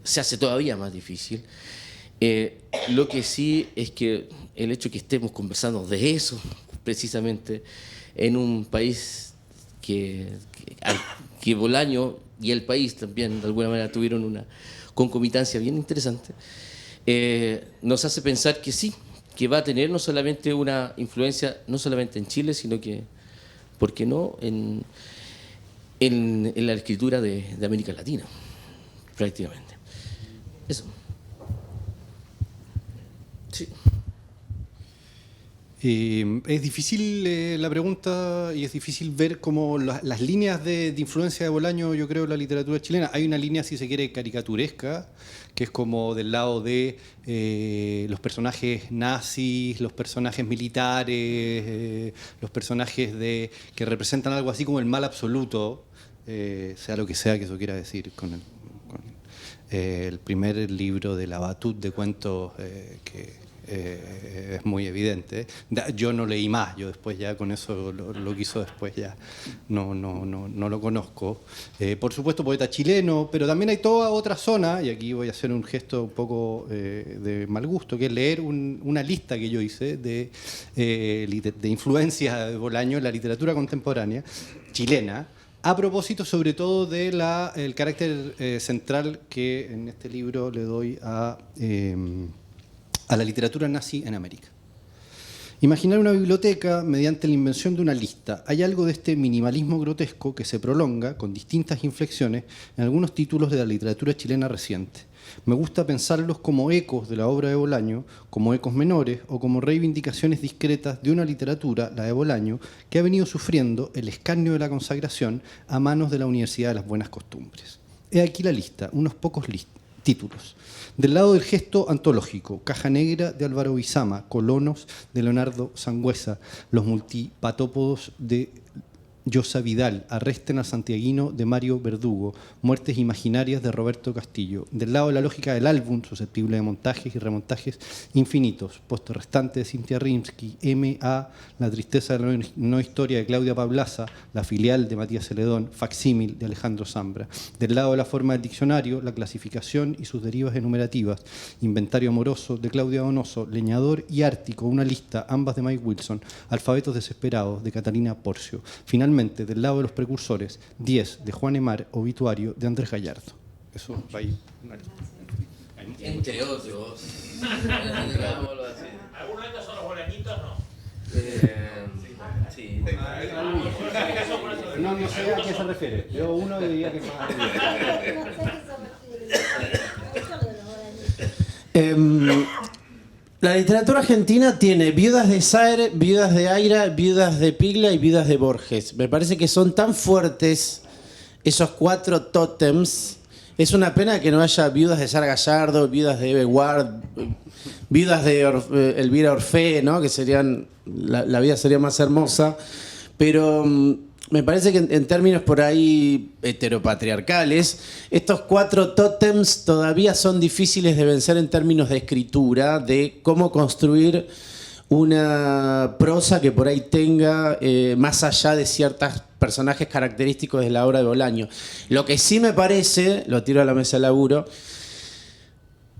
se hace todavía más difícil. Lo que sí es que el hecho de que estemos conversando de eso, precisamente, en un país que Bolaño y el país también, de alguna manera, tuvieron una concomitancia bien interesante, nos hace pensar que sí, que va a tener no solamente una influencia, no solamente en Chile, sino que, ¿por qué no?, en la escritura de América Latina, prácticamente. Eso. Sí. Es difícil la pregunta y es difícil ver cómo las líneas de influencia de Bolaño, yo creo, en la literatura chilena. Hay una línea, si se quiere, caricaturesca, que es como del lado de los personajes nazis, los personajes militares, los personajes que representan algo así como el mal absoluto, sea lo que sea que eso quiera decir, con el primer libro de la Batut de cuentos que es muy evidente. Yo no leí más, yo después ya con eso lo que hizo después ya no lo conozco. Por supuesto, poeta chileno, pero también hay toda otra zona, y aquí voy a hacer un gesto un poco de mal gusto, que es leer una lista que yo hice de influencias de Bolaño en la literatura contemporánea chilena, a propósito sobre todo del carácter central que en este libro le doy a la literatura nazi en América. Imaginar una biblioteca mediante la invención de una lista. Hay algo de este minimalismo grotesco que se prolonga con distintas inflexiones en algunos títulos de la literatura chilena reciente. Me gusta pensarlos como ecos de la obra de Bolaño, como ecos menores o como reivindicaciones discretas de una literatura, la de Bolaño, que ha venido sufriendo el escarnio de la consagración a manos de la Universidad de las Buenas Costumbres. He aquí la lista, unos pocos títulos. Del lado del gesto antológico, Caja Negra de Álvaro Bizama, Colonos de Leonardo Sangüesa, Los multipatópodos de Llosa Vidal, Arresten al santiaguino de Mario Verdugo, Muertes imaginarias de Roberto Castillo. Del lado de la lógica del álbum, susceptible de montajes y remontajes infinitos, Poste restante de Cintia Rimsky, M.A., La tristeza de la no historia de Claudia Pablaza, La filial de Matías Celedón, Facsímil de Alejandro Zambra. Del lado de la forma del diccionario, La clasificación y sus derivas enumerativas, Inventario amoroso de Claudia Donoso, Leñador y Ártico, una lista, ambas de Mike Wilson, Alfabetos desesperados de Catalina Porcio. Finalmente, del lado de los precursores, 10 de Juan Emar, Obituario de Andrés Gallardo. Eso va ahí. Entre otros. ¿Algunos de estos son los bolañitos o no? Sí. No sé a qué se refiere. Yo uno diría que más. La literatura argentina tiene Viudas de Saer, Viudas de Aira, Viudas de Piglia y Viudas de Borges. Me parece que son tan fuertes esos 4 tótems. Es una pena que no haya Viudas de Sara Gallardo, Viudas de Eve Ward, Viudas de Elvira Orfé, ¿no? Que serían, la vida sería más hermosa. Pero me parece que en términos por ahí heteropatriarcales, estos 4 tótems todavía son difíciles de vencer en términos de escritura, de cómo construir una prosa que por ahí tenga más allá de ciertos personajes característicos de la obra de Bolaño. Lo que sí me parece, lo tiro a la mesa de laburo,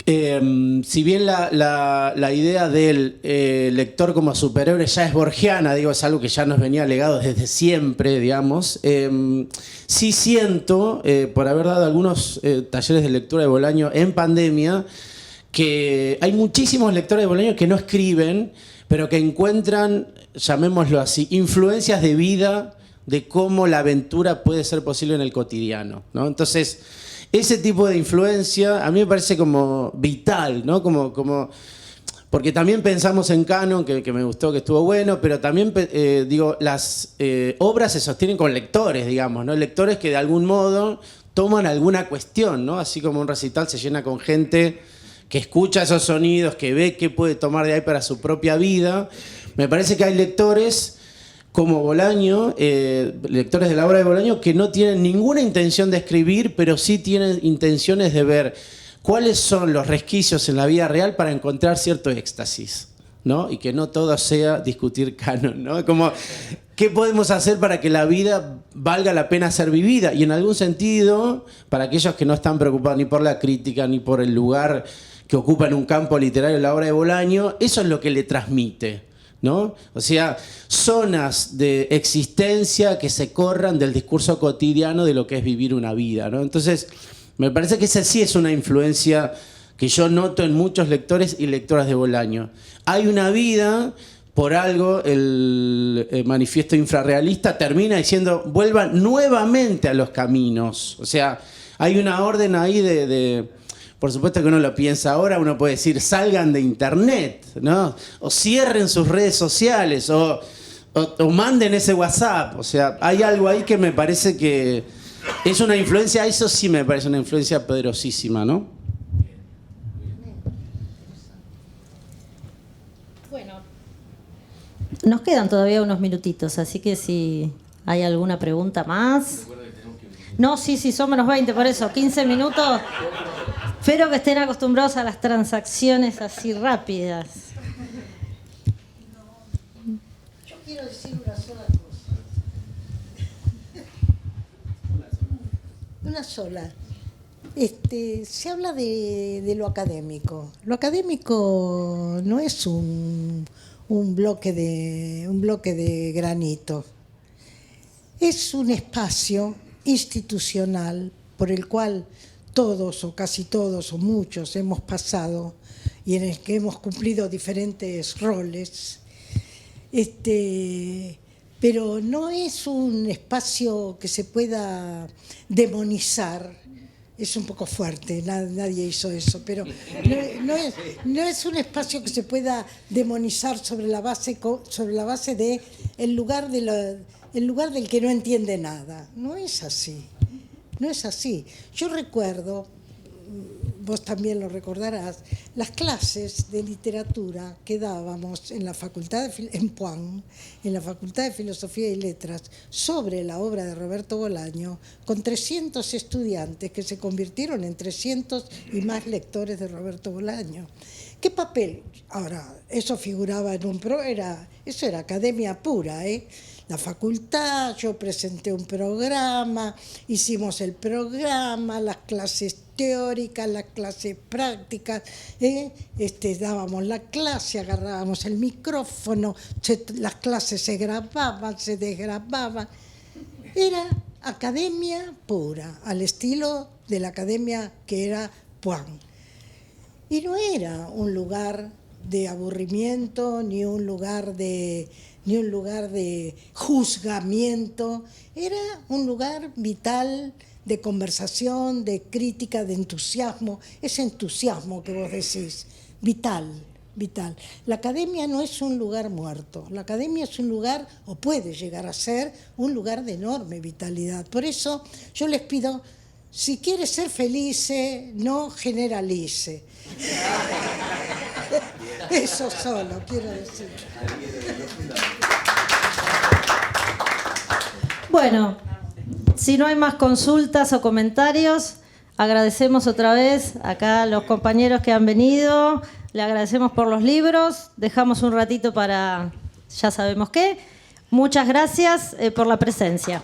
si bien la idea del lector como superhéroe ya es borgiana, digo, es algo que ya nos venía legado desde siempre, digamos, sí siento, por haber dado algunos talleres de lectura de Bolaño en pandemia, que hay muchísimos lectores de Bolaño que no escriben, pero que encuentran, llamémoslo así, influencias de vida, de cómo la aventura puede ser posible en el cotidiano, ¿no? Entonces, ese tipo de influencia a mí me parece como vital, ¿no? Porque también pensamos en canon, que me gustó, que estuvo bueno, pero también, digo, las obras se sostienen con lectores, digamos, ¿no? Lectores que de algún modo toman alguna cuestión, ¿no? Así como un recital se llena con gente que escucha esos sonidos, que ve qué puede tomar de ahí para su propia vida. Me parece que hay lectores como Bolaño, lectores de la obra de Bolaño, que no tienen ninguna intención de escribir, pero sí tienen intenciones de ver cuáles son los resquicios en la vida real para encontrar cierto éxtasis, ¿no? Y que no todo sea discutir canon, ¿no? Como, ¿qué podemos hacer para que la vida valga la pena ser vivida? Y en algún sentido, para aquellos que no están preocupados ni por la crítica, ni por el lugar que ocupa en un campo literario la obra de Bolaño, eso es lo que le transmite, ¿no? O sea, zonas de existencia que se corran del discurso cotidiano de lo que es vivir una vida, ¿no? Entonces, me parece que esa sí es una influencia que yo noto en muchos lectores y lectoras de Bolaño. Hay una vida, por algo el manifiesto infrarrealista termina diciendo vuelvan nuevamente a los caminos. O sea, hay una orden ahí de por supuesto que uno lo piensa ahora, uno puede decir salgan de internet, ¿no? O cierren sus redes sociales, o manden ese WhatsApp. O sea, hay algo ahí que me parece que es una influencia, eso sí me parece una influencia poderosísima, ¿no? Bueno, nos quedan todavía unos minutitos, así que si hay alguna pregunta más. No, sí, son menos 20, por eso, 15 minutos. Espero que estén acostumbrados a las transacciones así rápidas. una sola. Se habla de lo académico. Lo académico no es un bloque de granito. Es un espacio institucional por el cual todos o casi todos o muchos hemos pasado y en el que hemos cumplido diferentes roles. Pero no es un espacio que se pueda demonizar. Es un poco fuerte, nadie hizo eso, pero no es un espacio que se pueda demonizar sobre la base de el lugar del que no entiende nada. No es así, no es así. Yo recuerdo, vos también lo recordarás, las clases de literatura que dábamos en la facultad en Puan, en la Facultad de Filosofía y Letras, sobre la obra de Roberto Bolaño, con 300 estudiantes que se convirtieron en 300 y más lectores de Roberto Bolaño. ¿Qué papel? Ahora, eso figuraba en eso era academia pura, La facultad, yo presenté un programa, hicimos el programa, las clases teóricas, las clases prácticas, dábamos la clase, agarrábamos el micrófono, las clases se grababan, se desgrababan. Era academia pura, al estilo de la academia que era Puan. Y no era un lugar de aburrimiento, ni un lugar de juzgamiento, era un lugar vital de conversación, de crítica, de entusiasmo, ese entusiasmo que vos decís, vital. La academia no es un lugar muerto, la academia es un lugar, o puede llegar a ser, un lugar de enorme vitalidad. Por eso yo les pido, si quiere ser feliz, no generalice. Eso solo quiero decir. Bueno, si no hay más consultas o comentarios, agradecemos otra vez acá a los compañeros que han venido, le agradecemos por los libros, dejamos un ratito para ya sabemos qué. Muchas gracias por la presencia.